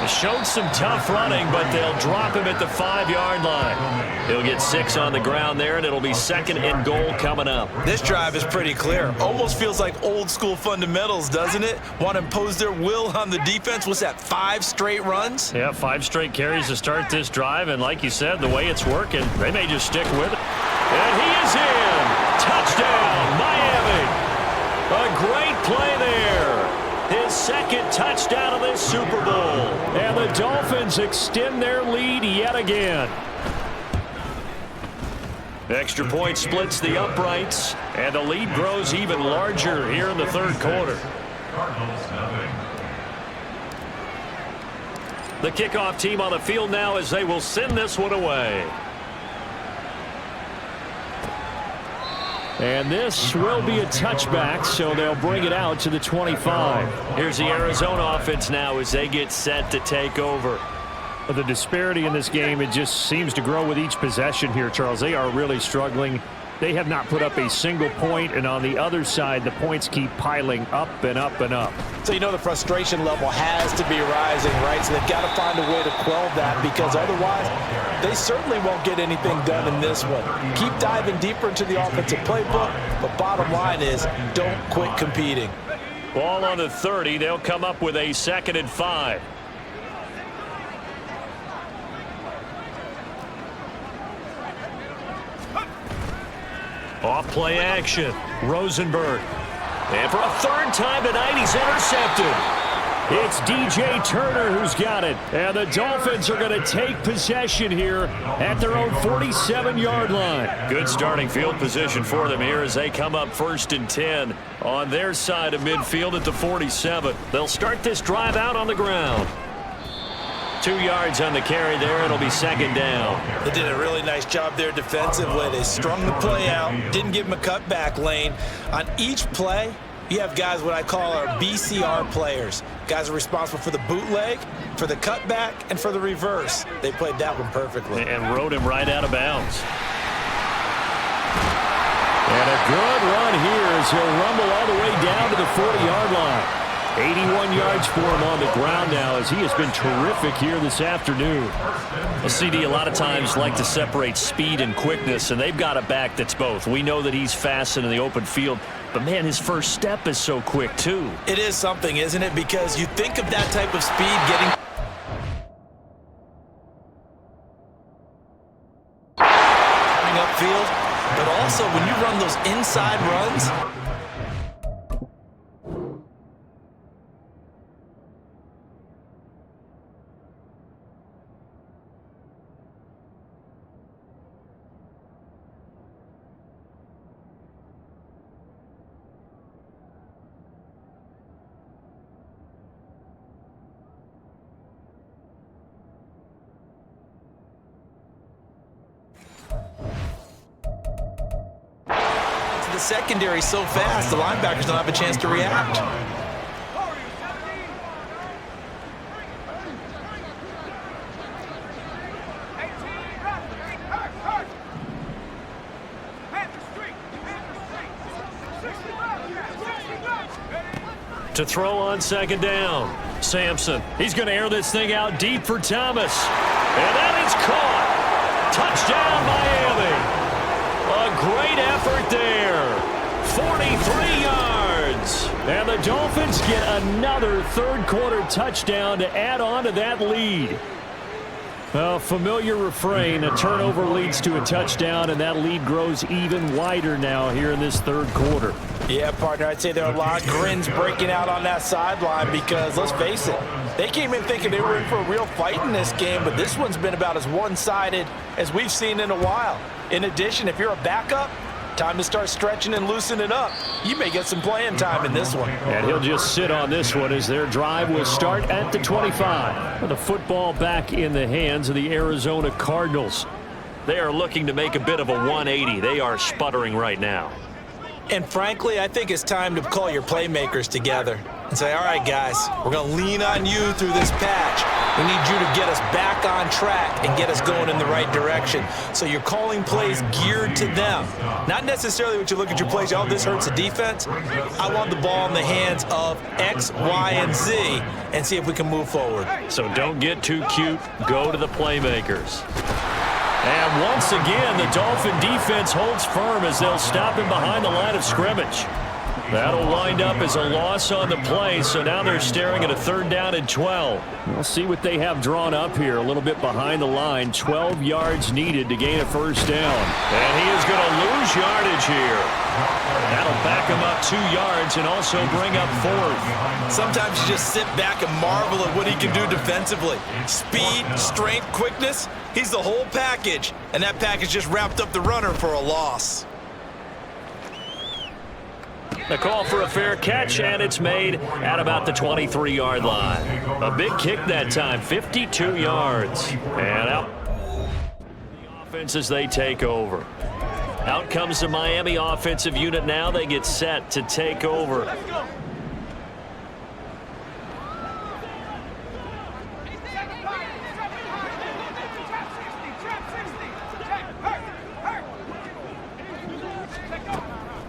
Showed some tough running, but they'll drop him at the 5-yard line. He'll get 6 on the ground there, and it'll be 2nd and goal coming up. This drive is pretty clear. Almost feels like old school fundamentals, doesn't it? Want to impose their will on the defense. What's that, 5 straight runs? Yeah, 5 straight carries to start this drive, and like you said, the way it's working, they may just stick with it. And he is in. Touchdown, Miami. A great play there. His 2nd touchdown of this Super Bowl. And the Dolphins extend their lead yet again. Extra point splits the uprights, and the lead grows even larger here in the 3rd quarter. Cardinals nothing. The kickoff team on the field now as they will send this one away. And this will be a touchback, so they'll bring it out to the 25. Here's the Arizona offense now as they get set to take over. The disparity in this game, it just seems to grow with each possession here, Charles. They are really struggling. They have not put up a single point, and on the other side, the points keep piling up and up and up. So you know the frustration level has to be rising, right? So they've got to find a way to quell that, because otherwise they certainly won't get anything done in this one. Keep diving deeper into the offensive playbook, but bottom line is don't quit competing. Ball on the 30. They'll come up with a 2nd and 5. Off play action. Rosenberg. And for a 3rd time tonight, he's intercepted. It's DJ Turner who's got it. And the Dolphins are going to take possession here at their own 47-yard line. Good starting field position for them here as they come up 1st and 10 on their side of midfield at the 47. They'll start this drive out on the ground. 2 yards on the carry there. It'll be 2nd down. They did a really nice job there defensively. They strung the play out, didn't give them a cutback lane. On each play, you have guys what I call our BCR players. Guys are responsible for the bootleg, for the cutback, and for the reverse. They played that one perfectly. And rode him right out of bounds. And a good run here as he'll rumble all the way down to the 40-yard line. 81 yards for him on the ground now as he has been terrific here this afternoon. Well, CD, a lot of times like to separate speed and quickness, and they've got a back that's both. We know that he's fast in the open field, but, man, his first step is so quick, too. It is something, isn't it? Because you think of that type of speed getting coming upfield, but also when you run those inside runs, secondary so fast, the linebackers don't have a chance to react. To throw on 2nd down. Sampson. He's going to air this thing out deep for Thomas. And that is caught. Touchdown, Miami. A great effort there. 43 yards. And the Dolphins get another 3rd quarter touchdown to add on to that lead. A familiar refrain, a turnover leads to a touchdown, and that lead grows even wider now here in this 3rd quarter. Yeah, partner, I'd say there are a lot of grins breaking out on that sideline because, let's face it, they came in thinking they were in for a real fight in this game, but this one's been about as one-sided as we've seen in a while. In addition, if you're a backup, Time to start stretching and loosening up. You may get some playing time in this one. And he'll just sit on this one as their drive will start at the 25. The football back in the hands of the Arizona Cardinals. They are looking to make a bit of a 180. They are sputtering right now. And frankly, I think it's time to call your playmakers together and say, all right, guys, we're going to lean on you through this patch. We need you to get us back on track and get us going in the right direction. So you're calling plays geared to them. Not necessarily what you look at your plays, oh, this hurts the defense. I want the ball in the hands of X, Y, and Z and see if we can move forward. So don't get too cute. Go to the playmakers. And once again, the Dolphin defense holds firm as they'll stop him behind the line of scrimmage. That'll wind up as a loss on the play, so now they're staring at a 3rd down and 12. We'll see what they have drawn up here, a little bit behind the line. 12 yards needed to gain a 1st down. And he is going to lose yardage here. That'll back him up 2 yards and also bring up 4th. Sometimes you just sit back and marvel at what he can do defensively. Speed, strength, quickness, he's the whole package. And that package just wrapped up the runner for a loss. The call for a fair catch, and it's made at about the 23-yard line. A big kick that time, 52 yards. And out the offense as they take over. Out comes the Miami offensive unit now. They get set to take over.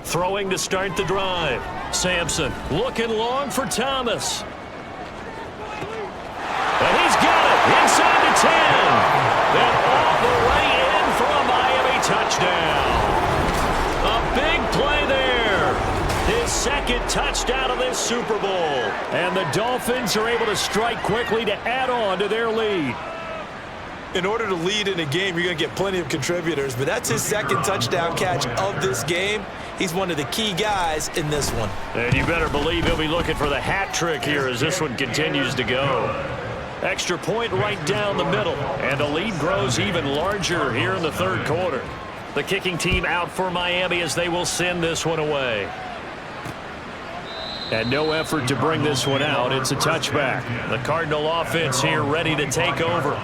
Throwing to start the drive. Sampson looking long for Thomas. And he's got it inside the 10. Then all the way in for a Miami touchdown. A big play there. His 2nd touchdown of this Super Bowl. And the Dolphins are able to strike quickly to add on to their lead. In order to lead in a game, you're going to get plenty of contributors, but that's his 2nd touchdown catch of this game. He's one of the key guys in this one. And you better believe he'll be looking for the hat trick here as this one continues to go. Extra point right down the middle, and the lead grows even larger here in the 3rd quarter. The kicking team out for Miami as they will send this one away. And no effort to bring this one out. It's a touchback. The Cardinal offense here ready to take over.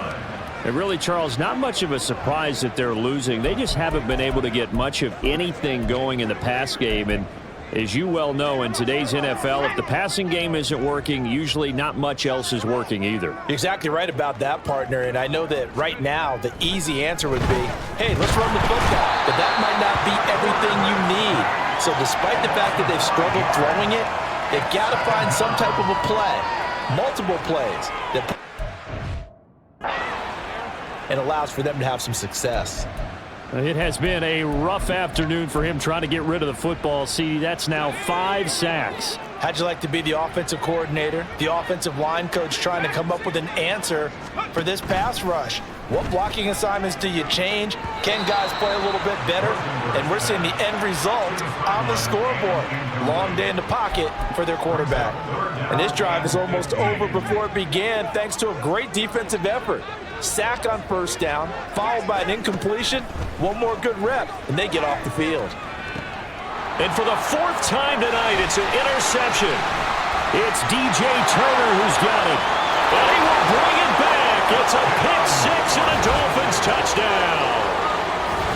And really, Charles, not much of a surprise that they're losing. They just haven't been able to get much of anything going in the pass game. And as you well know, in today's NFL, if the passing game isn't working, usually not much else is working either. You're exactly right about that, partner. And I know that right now the easy answer would be, hey, let's run the football. But that might not be everything you need. So despite the fact that they've struggled throwing it, they've got to find some type of a play, multiple plays, that and allows for them to have some success. It has been a rough afternoon for him trying to get rid of the football. See, that's now 5 sacks. How'd you like to be the offensive coordinator, the offensive line coach trying to come up with an answer for this pass rush? What blocking assignments do you change? Can guys play a little bit better? And we're seeing the end result on the scoreboard. Long day in the pocket for their quarterback. And this drive is almost over before it began thanks to a great defensive effort. Sack on 1st down, followed by an incompletion. One more good rep, and they get off the field. And for the 4th time tonight, it's an interception. It's DJ Turner who's got it. And he will bring it back. It's a pick 6 and a Dolphins touchdown.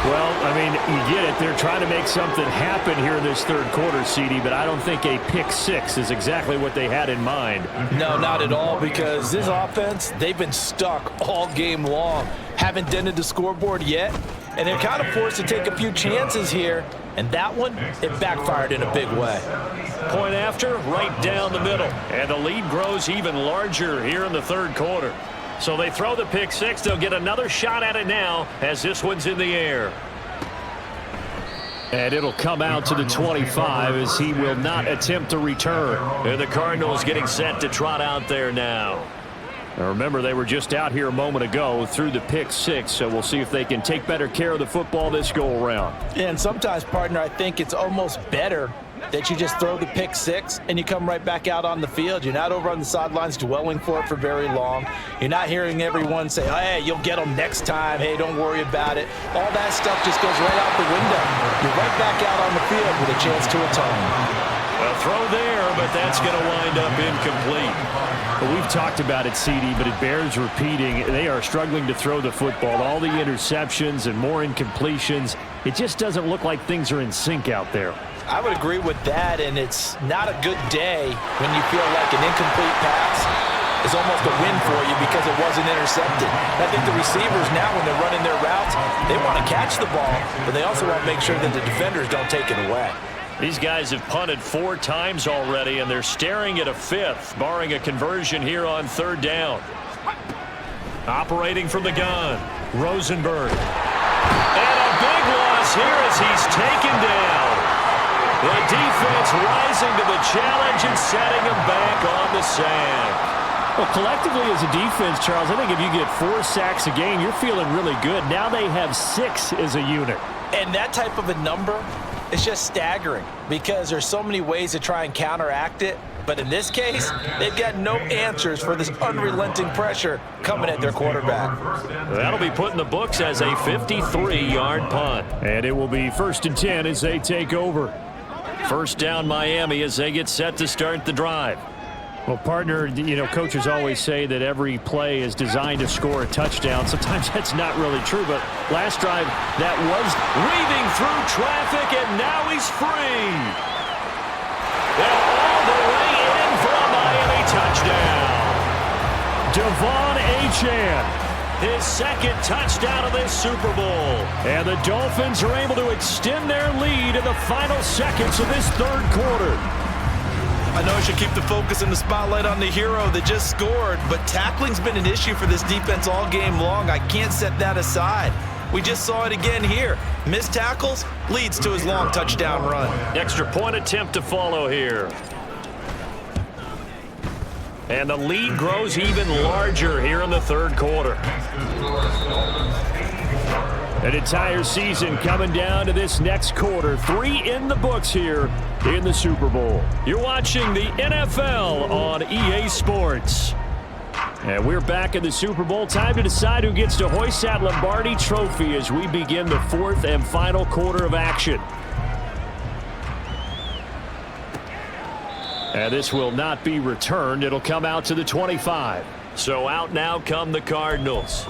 Well, I mean, you get it. They're trying to make something happen here in this 3rd quarter, CD, but I don't think a pick 6 is exactly what they had in mind. No, not at all, because this offense, they've been stuck all game long. Haven't dented the scoreboard yet, and they're kind of forced to take a few chances here, and that one, it backfired in a big way. Point after, right down the middle. And the lead grows even larger here in the 3rd quarter. So they throw the pick 6. They'll get another shot at it now as this one's in the air. And it'll come out to the 25 as he will not attempt to return. And the Cardinals getting set to trot out there now. Now remember, they were just out here a moment ago through the pick 6, so we'll see if they can take better care of the football this go-around. And sometimes, partner, I think it's almost better that you just throw the pick six and you come right back out on the field. You're not over on the sidelines dwelling for it for very long. You're not hearing everyone say, oh, hey, you'll get them next time. Hey, don't worry about it. All that stuff just goes right out the window. You're right back out on the field with a chance to atone. A throw there, but that's going to wind up incomplete. Well, we've talked about it, CD, but it bears repeating. They are struggling to throw the football. All the interceptions and more incompletions. It just doesn't look like things are in sync out there. I would agree with that, and it's not a good day when you feel like an incomplete pass is almost a win for you because it wasn't intercepted. I think the receivers now, when they're running their routes, they want to catch the ball, but they also want to make sure that the defenders don't take it away. These guys have punted 4 times already, and they're staring at a 5th, barring a conversion here on 3rd down. Operating from the gun, Rosenberg. And a big loss here as he's taken down. The defense rising to the challenge and setting him back on the sack. Well, collectively as a defense, Charles, I think if you get 4 sacks a game, you're feeling really good. Now they have 6 as a unit. And that type of a number, it's just staggering because there's so many ways to try and counteract it. But in this case, they've got no answers for this unrelenting pressure coming at their quarterback. That'll be put in the books as a 53-yard punt. And it will be 1st and 10 as they take over. 1st down Miami as they get set to start the drive. Well, partner, you know, coaches always say that every play is designed to score a touchdown. Sometimes that's not really true, but last drive, that was weaving through traffic, and now he's free. And all the way in for a Miami touchdown. Devon Achane. His 2nd touchdown of this Super Bowl. And the Dolphins are able to extend their lead in the final seconds of this 3rd quarter. I know I should keep the focus and the spotlight on the hero that just scored, but tackling's been an issue for this defense all game long. I can't set that aside. We just saw it again here. Missed tackles leads to his long touchdown run. Extra point attempt to follow here. And the lead grows even larger here in the 3rd quarter. An entire season coming down to this next quarter. 3 in the books here in the Super Bowl. You're watching the NFL on EA Sports. And we're back in the Super Bowl. Time to decide who gets to hoist that Lombardi trophy as we begin the 4th and final quarter of action. And this will not be returned. It'll come out to the 25. So out now come the Cardinals.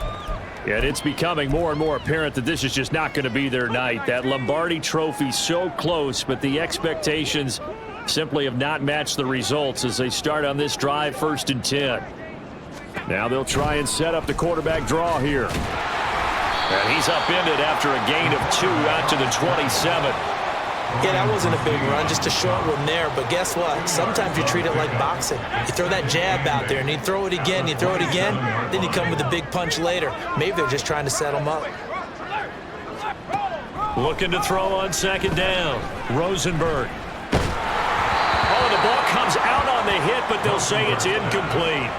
And it's becoming more and more apparent that this is just not going to be their night. That Lombardi trophy so close, but the expectations simply have not matched the results as they start on this drive 1st and 10. Now they'll try and set up the quarterback draw here. And he's upended after a gain of 2 out to the 27. Yeah, that wasn't a big run, just a short one there. But guess what? Sometimes you treat it like boxing. You throw that jab out there, and you throw it again, then you come with a big punch later. Maybe they're just trying to set them up. Looking to throw on 2nd down. Rosenberg. Oh, the ball comes out on the hit, but they'll say it's incomplete.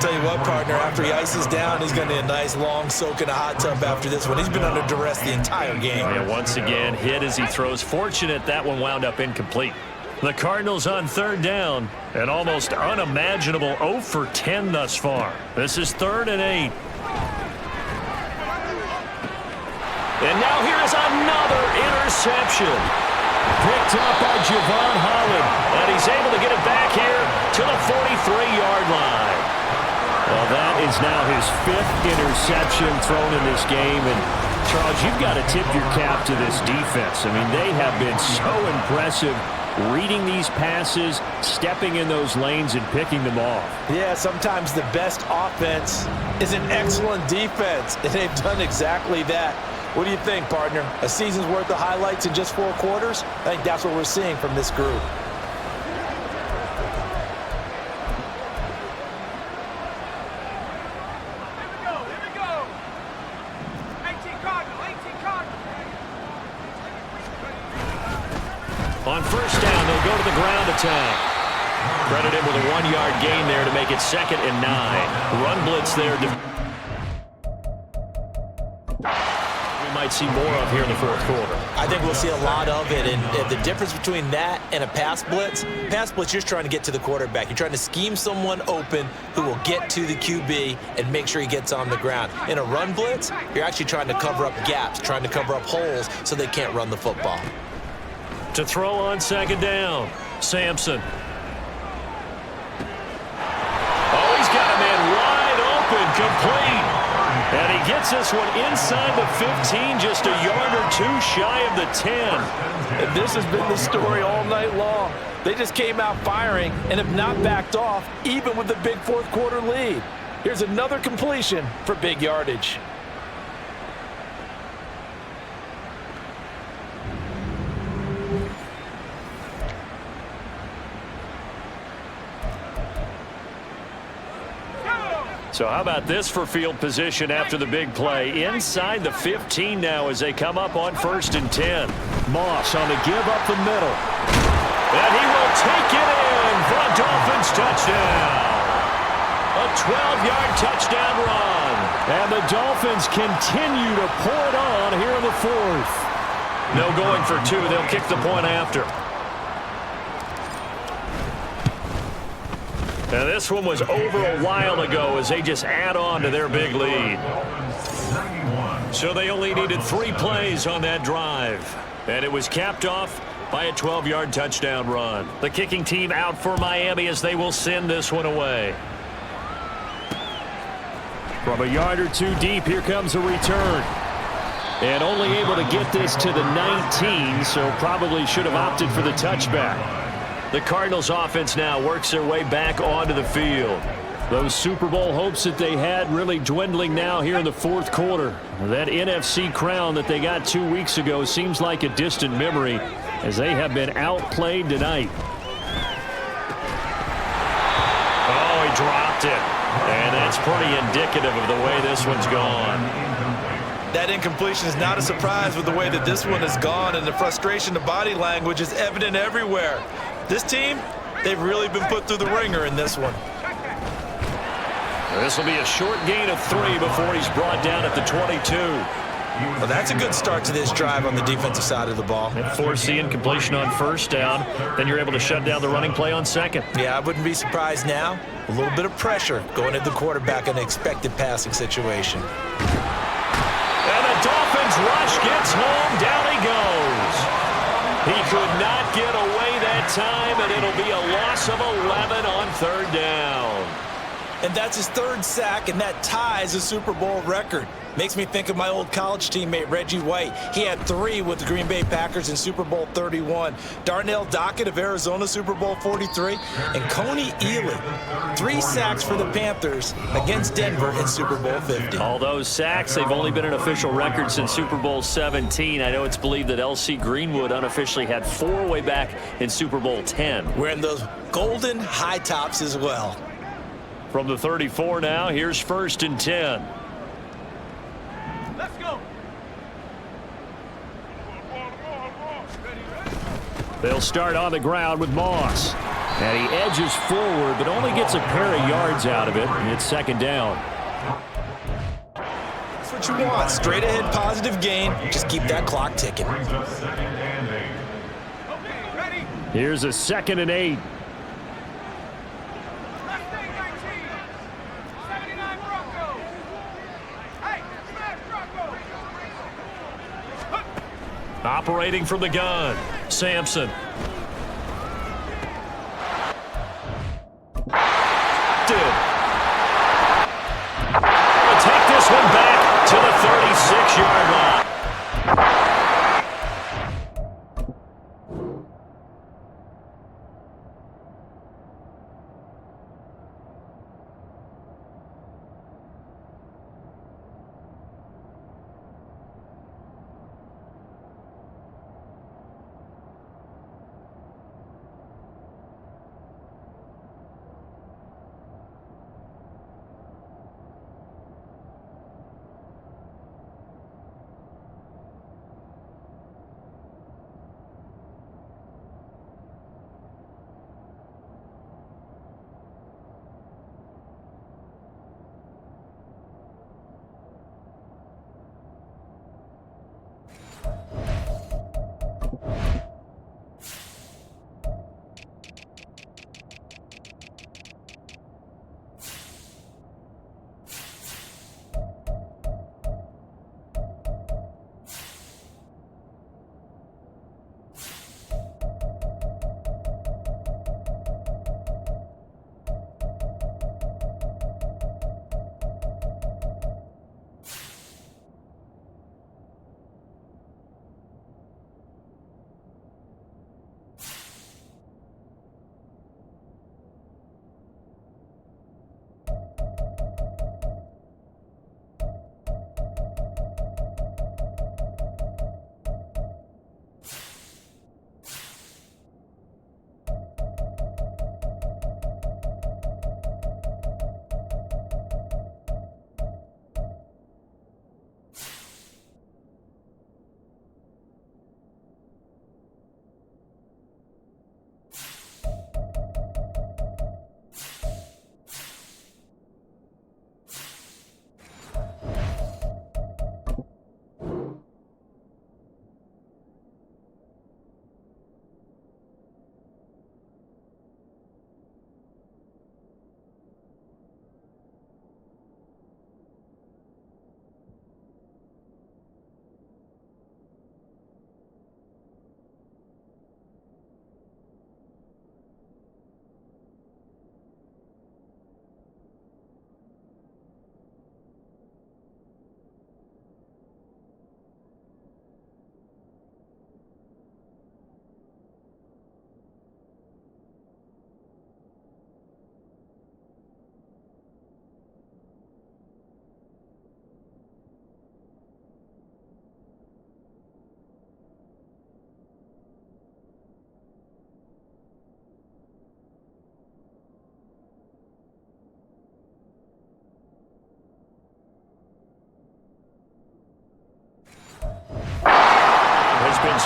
Tell you what, partner, after he ices down, he's going to need a nice long soak in a hot tub after this one. He's been under duress the entire game. And once again, hit as he throws. Fortunate that one wound up incomplete. The Cardinals on 3rd down. An almost unimaginable 0 for 10 thus far. This is 3rd and 8. And now here is another interception. Picked up by Javon Holland. And he's able to get it back here to the 43-yard line. Well, that is now his 5th interception thrown in this game. And, Charles, you've got to tip your cap to this defense. I mean, they have been so impressive reading these passes, stepping in those lanes, and picking them off. Yeah, sometimes the best offense is an excellent defense, and they've done exactly that. What do you think, partner? A season's worth of highlights in just 4 quarters? I think that's what we're seeing from this group. On 1st down, they'll go to the ground attack. Credited with a 1-yard gain there to make it 2nd and 9. Run blitz there. We might might see more of here in the fourth quarter? I think we'll see a lot of it, and the difference between that and a pass blitz, you're just trying to get to the quarterback. You're trying to scheme someone open who will get to the QB and make sure he gets on the ground. In a run blitz, you're actually trying to cover up gaps, trying to cover up holes so they can't run the football. To throw on second down, Sampson. Oh, he's got a man wide open, complete. And he gets this one inside the 15, just a yard or two shy of the 10. And this has been the story all night long. They just came out firing and have not backed off, even with the big fourth quarter lead. Here's another completion for big yardage. So how about this for field position after the big play? Inside the 15 now as they come up on 1st and 10. Moss on the give up the middle. And he will take it in for a Dolphins touchdown. A 12-yard touchdown run. And the Dolphins continue to pour it on here in the fourth. No going for two. They'll kick the point after. Now this one was over a while ago as they just add on to their big lead. So they only needed 3 plays on that drive. And it was capped off by a 12-yard touchdown run. The kicking team out for Miami as they will send this one away. From a yard or two deep, here comes a return. And only able to get this to the 19, so probably should have opted for the touchback. The Cardinals offense now works their way back onto the field. Those Super Bowl hopes that they had really dwindling now here in the fourth quarter. That NFC crown that they got 2 weeks ago seems like a distant memory as they have been outplayed tonight. Oh, he dropped it. And that's pretty indicative of the way this one's gone. That incompletion is not a surprise with the way that this one has gone, and the frustration, the body language is evident everywhere. This team, they've really been put through the ringer in this one. This will be a short gain of 3 before he's brought down at the 22. Well, that's a good start to this drive on the defensive side of the ball. And forcing incompletion on 1st down, then you're able to shut down the running play on 2nd. Yeah, I wouldn't be surprised now. A little bit of pressure going at the quarterback in an expected passing situation. And the Dolphins rush gets home. Down he goes. He could not get away that time, and it'll be a loss of 11 on 3rd down. And that's his 3rd sack, and that ties a Super Bowl record. Makes me think of my old college teammate, Reggie White. He had 3 with the Green Bay Packers in Super Bowl 31. Darnell Dockett of Arizona, Super Bowl 43. And Coney Ely, 3 sacks for the Panthers against Denver in Super Bowl 50. All those sacks, they've only been an official record since Super Bowl 17. I know it's believed that L.C. Greenwood unofficially had 4 way back in Super Bowl 10. Wearing those golden high tops as well. From the 34 now, here's 1st and 10. Let's go. They'll start on the ground with Moss. And he edges forward, but only gets a pair of yards out of it. And it's 2nd down. That's what you want. Straight ahead positive gain. Just keep that clock ticking. Here's a 2nd and 8. Operating from the gun, Sampson. We'll take this one back to the 36-yard line.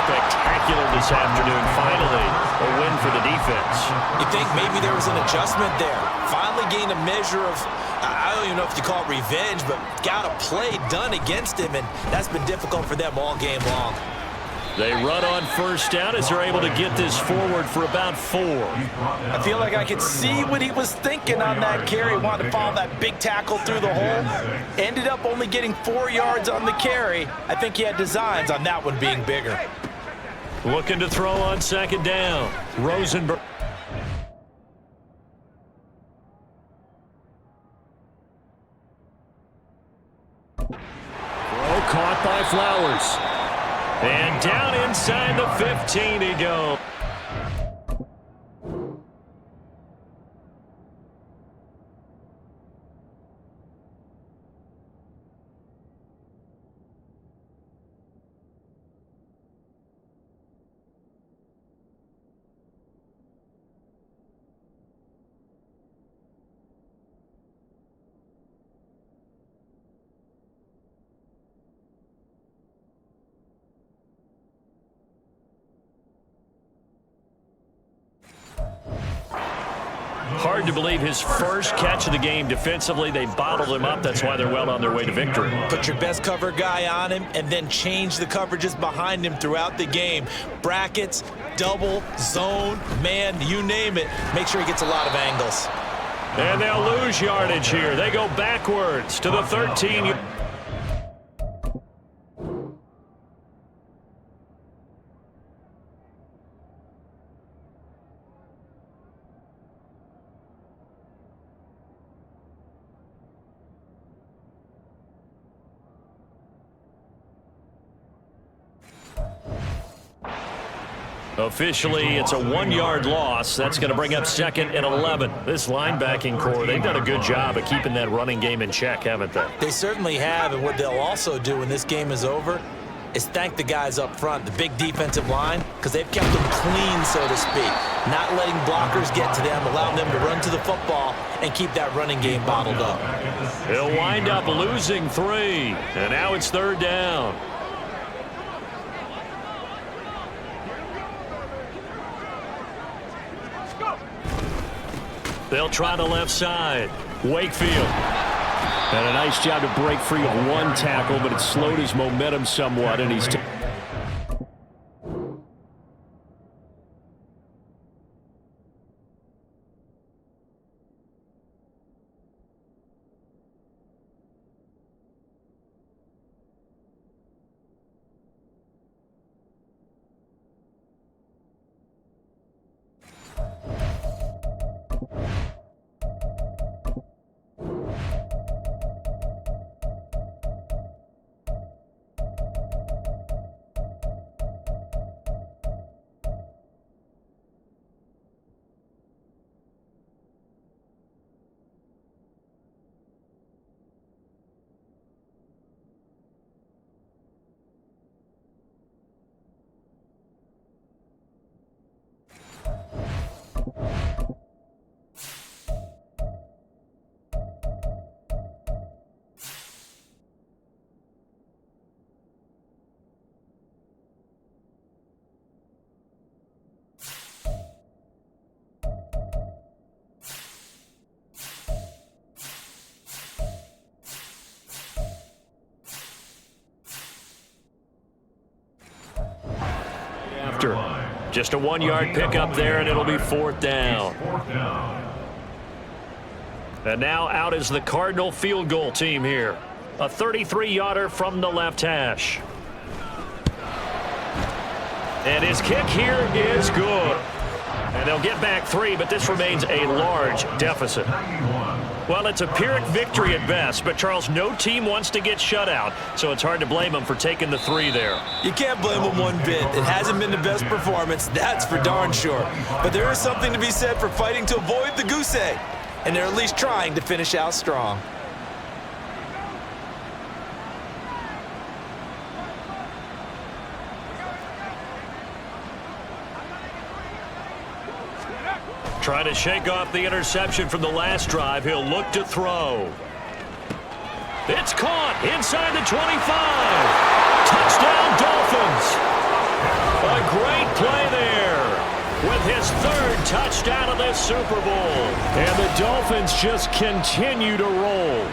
spectacular this afternoon. Finally, a win for the defense. You think maybe there was an adjustment there? Finally gained a measure of, I don't even know if you call it revenge, but got a play done against him, and that's been difficult for them all game long. They run on first down as they're able to get this forward for about 4. I feel like I could see what he was thinking on that carry. Wanted to follow that big tackle through the hole. Ended up only getting 4 yards on the carry. I think he had designs on that one being bigger. Looking to throw on second down. Rosenberg. Throw caught by Flowers. And down inside the 15 he goes. Hard to believe his first catch of the game defensively. They bottled him up. That's why they're well on their way to victory. Put your best cover guy on him and then change the coverages behind him throughout the game. Brackets, double, zone, man, you name it. Make sure he gets a lot of angles. And they'll lose yardage here. They go backwards to the 13. Officially, it's a 1-yard loss. That's going to bring up second and 11. This linebacking core, they've done a good job of keeping that running game in check, haven't they? They certainly have, and what they'll also do when this game is over is thank the guys up front, the big defensive line, because they've kept them clean, so to speak. Not letting blockers get to them, allowing them to run to the football and keep that running game bottled up. They'll wind up losing 3, and now it's third down. They'll try the left side. Wakefield. And a nice job to break free of one tackle, but it slowed his momentum somewhat, and he's... Just a 1-yard pickup there, and it'll be fourth down. And now out is the Cardinal field goal team here. A 33-yarder from the left hash. And his kick here is good. And they'll get back 3, but this remains a large deficit. Well, it's a Pyrrhic victory at best, but, Charles, no team wants to get shut out, so it's hard to blame them for taking the 3 there. You can't blame them one bit. It hasn't been the best performance, that's for darn sure. But there is something to be said for fighting to avoid the goose egg, and they're at least trying to finish out strong. Trying to shake off the interception from the last drive. He'll look to throw. It's caught inside the 25. Touchdown, Dolphins. A great play there with his third touchdown of this Super Bowl. And the Dolphins just continue to roll.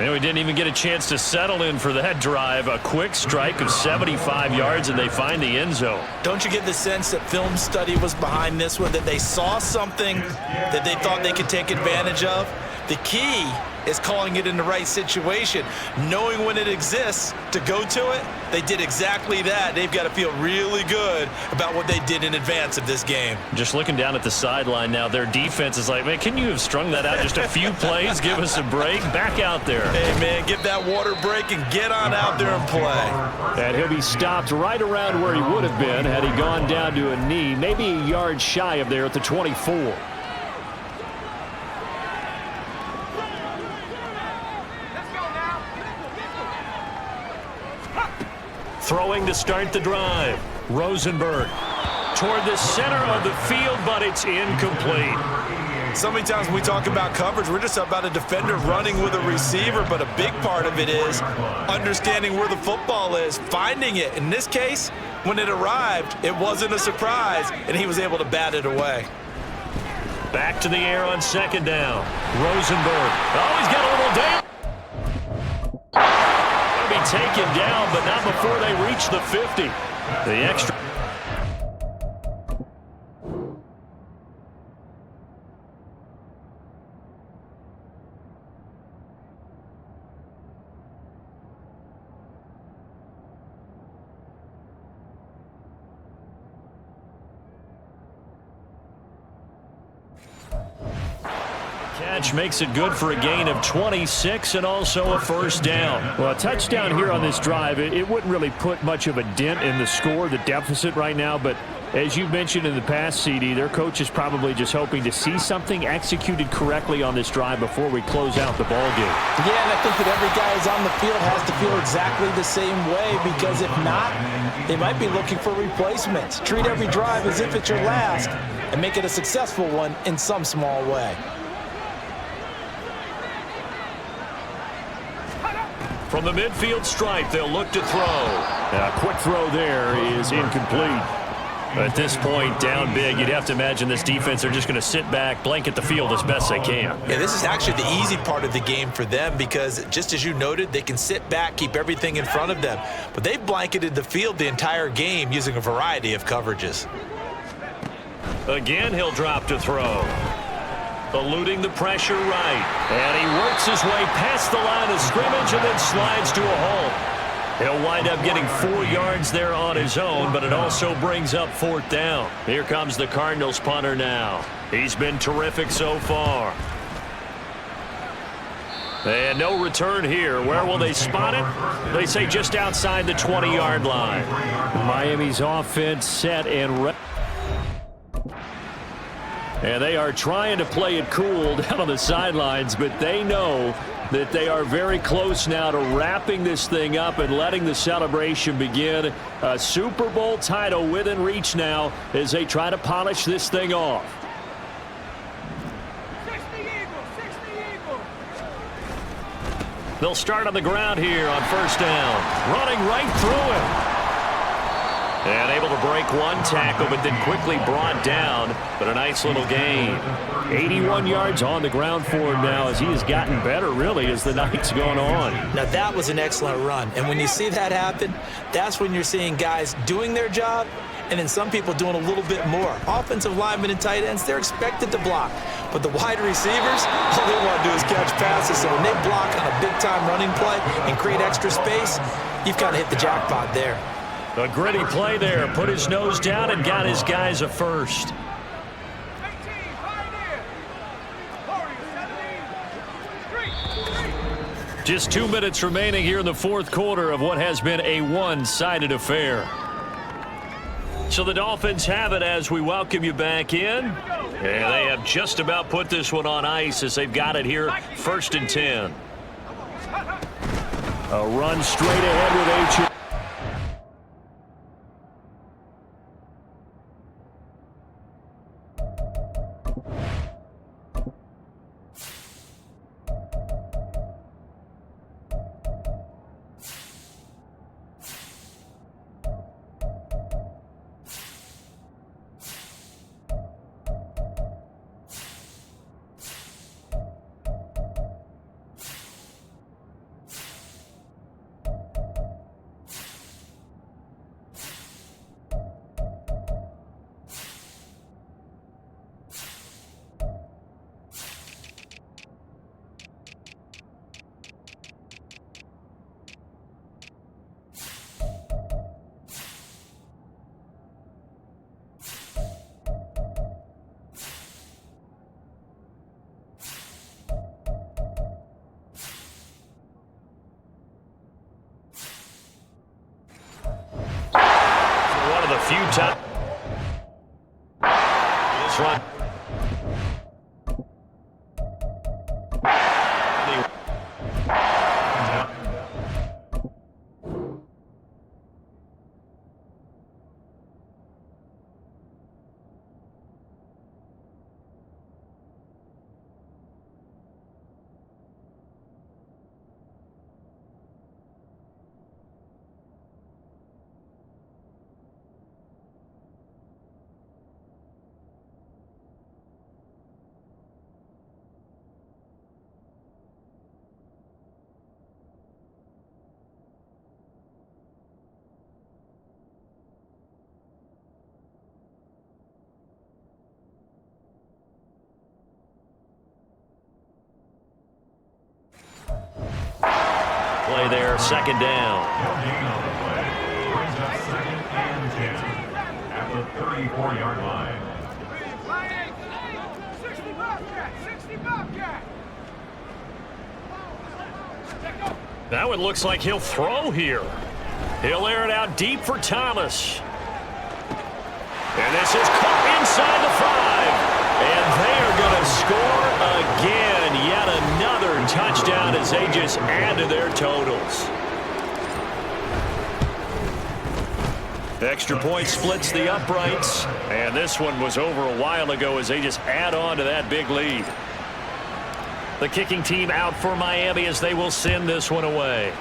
And we didn't even get a chance to settle in for that drive. A quick strike of 75 yards, and they find the end zone. Don't you get the sense that film study was behind this one, that they saw something that they thought they could take advantage of? The key is calling it in the right situation, knowing when it exists to go to it. They did exactly that. They've got to feel really good about what they did in advance of this game. Just looking down at the sideline now, their defense is like, man, can you have strung that out just a few plays? Give us a break. Back out there. Hey, man, give that water break and get on out there and play. And he'll be stopped right around where he would have been had he gone down to a knee, maybe a yard shy of there at the 24. Throwing to start the drive. Rosenberg toward the center of the field, but it's incomplete. So many times when we talk about coverage, we're just about a defender running with a receiver, but a big part of it is understanding where the football is, finding it. In this case, when it arrived, it wasn't a surprise, and he was able to bat it away. Back to the air on second down. Rosenberg. Oh, he's got a little damage. Be taken down, but not before they reach the 50. The extra. Catch makes it good for a gain of 26 and also a first down. Well, a touchdown here on this drive, it wouldn't really put much of a dent in the score, the deficit right now, but as you mentioned in the past, CD, their coach is probably just hoping to see something executed correctly on this drive before we close out the ball game. Yeah, and I think that every guy who's on the field has to feel exactly the same way, because if not, they might be looking for replacements. Treat every drive as if it's your last and make it a successful one in some small way. From the midfield stripe, they'll look to throw. A quick throw there is incomplete. At this point, down big, you'd have to imagine this defense, they're just going to sit back, blanket the field as best they can. Yeah, this is actually the easy part of the game for them because, just as you noted, they can sit back, keep everything in front of them. But they've blanketed the field the entire game using a variety of coverages. Again, he'll drop to throw. Eluding the pressure right. And he works his way past the line of scrimmage and then slides to a halt. He'll wind up getting 4 yards there on his own, but it also brings up fourth down. Here comes the Cardinals punter now. He's been terrific so far. And no return here. Where will they spot it? They say just outside the 20-yard line. Miami's offense set and ready. And they are trying to play it cool down on the sidelines, but they know that they are very close now to wrapping this thing up and letting the celebration begin. A Super Bowl title within reach now as they try to polish this thing off. 60 Eagles. They'll start on the ground here on first down. Running right through him. And able to break one tackle, but then quickly brought down. But a nice little gain. 81 yards on the ground for him now as he has gotten better, really, as the night's gone on. Now, that was an excellent run. And when you see that happen, that's when you're seeing guys doing their job and then some people doing a little bit more. Offensive linemen and tight ends, they're expected to block. But the wide receivers, all they want to do is catch passes. So when they block on a big-time running play and create extra space, you've kind of hit the jackpot there. A gritty play there. Put his nose down and got his guys a first. Just 2 minutes remaining here in the fourth quarter of what has been a one-sided affair. So the Dolphins have it as we welcome you back in. And they have just about put this one on ice as they've got it here, 1st and 10. A run straight ahead with H. Top. This run. Play there, second down. Gain on the play. Brings up 2nd and 10 at the 34-yard line. 60 Bobcat! 60 Bobcat! Now it looks like he'll throw here. He'll air it out deep for Thomas. And this is caught inside the 5. And they are going to score again. Yet another touchdown as they just add to their totals. Extra point splits the uprights. And this one was over a while ago as they just add on to that big lead. The kicking team out for Miami as they will send this one away.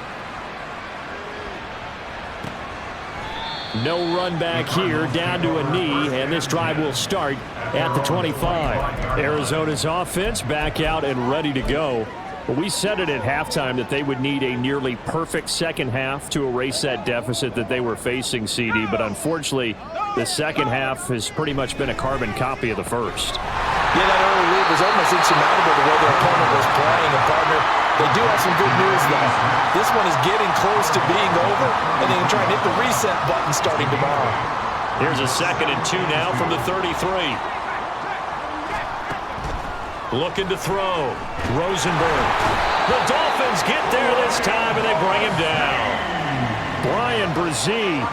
No run back here, down to a knee, and this drive will start at the 25. Arizona's offense back out and ready to go. But we said it at halftime that they would need a nearly perfect second half to erase that deficit that they were facing, CD. But unfortunately, the second half has pretty much been a carbon copy of the first. Yeah, that early lead was almost insurmountable the way their opponent was playing. And, partner, they do have some good news, though. This one is getting close to being over, and they can try and hit the reset button starting tomorrow. Here's a 2nd and 2 now from the 33. Looking to throw. Rosenberg. The Dolphins get there this time, and they bring him down. Brian Brzee,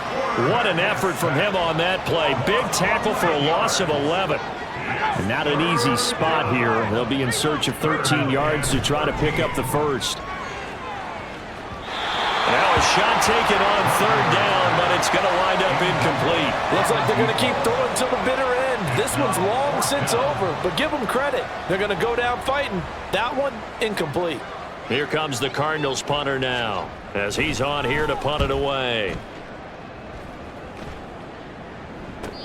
what an effort from him on that play. Big tackle for a loss of 11. And not an easy spot here. They'll be in search of 13 yards to try to pick up the first. Now a shot taken on 3rd down, but it's going to wind up incomplete. Looks like they're going to keep throwing till the bitter end. This one's long since over, but give them credit. They're going to go down fighting. That one, incomplete. Here comes the Cardinals punter now, as he's on here to punt it away.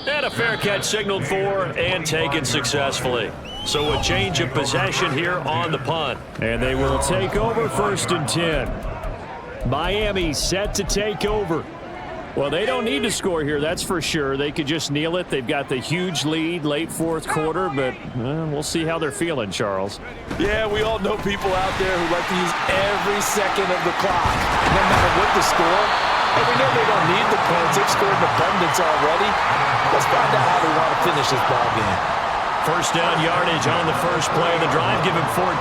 And a fair catch signaled for and taken successfully. So a change of possession here on the punt. And they will take over 1st and 10. Miami set to take over. Well, they don't need to score here, that's for sure. They could just kneel it. They've got the huge lead late 4th quarter, but we'll see how they're feeling, Charles. Yeah, we all know people out there who like to use every second of the clock, no matter what the score. And we know they don't need the points. They've scored in abundance already. Let's find out how they want to finish this ball game. 1st down yardage on the first play of the drive. Give him 14.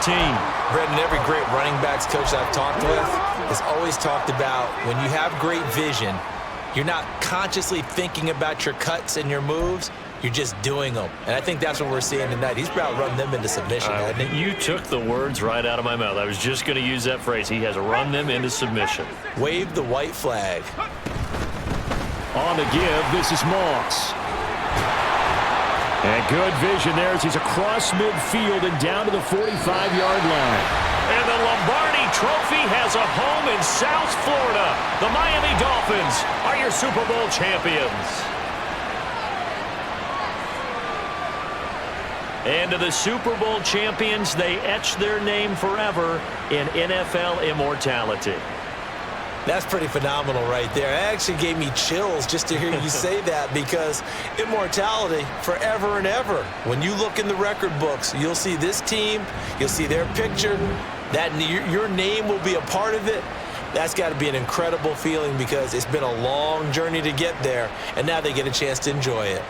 Brendan, every great running backs coach I've talked with has always talked about when you have great vision, you're not consciously thinking about your cuts and your moves. You're just doing them. And I think that's what we're seeing tonight. He's about run them into submission, hasn't he? You took the words right out of my mouth. I was just going to use that phrase. He has run them into submission. Wave the white flag. On the give, this is Moss. And good vision there as he's across midfield and down to the 45-yard line. And the Lombardi Trophy has a home in South Florida. The Miami Dolphins are your Super Bowl champions. And to the Super Bowl champions, they etch their name forever in NFL immortality. That's pretty phenomenal right there. It actually gave me chills just to hear you say that, because immortality forever and ever. When you look in the record books, you'll see this team, you'll see their picture, that your name will be a part of it. That's got to be an incredible feeling, because it's been a long journey to get there, and now they get a chance to enjoy it.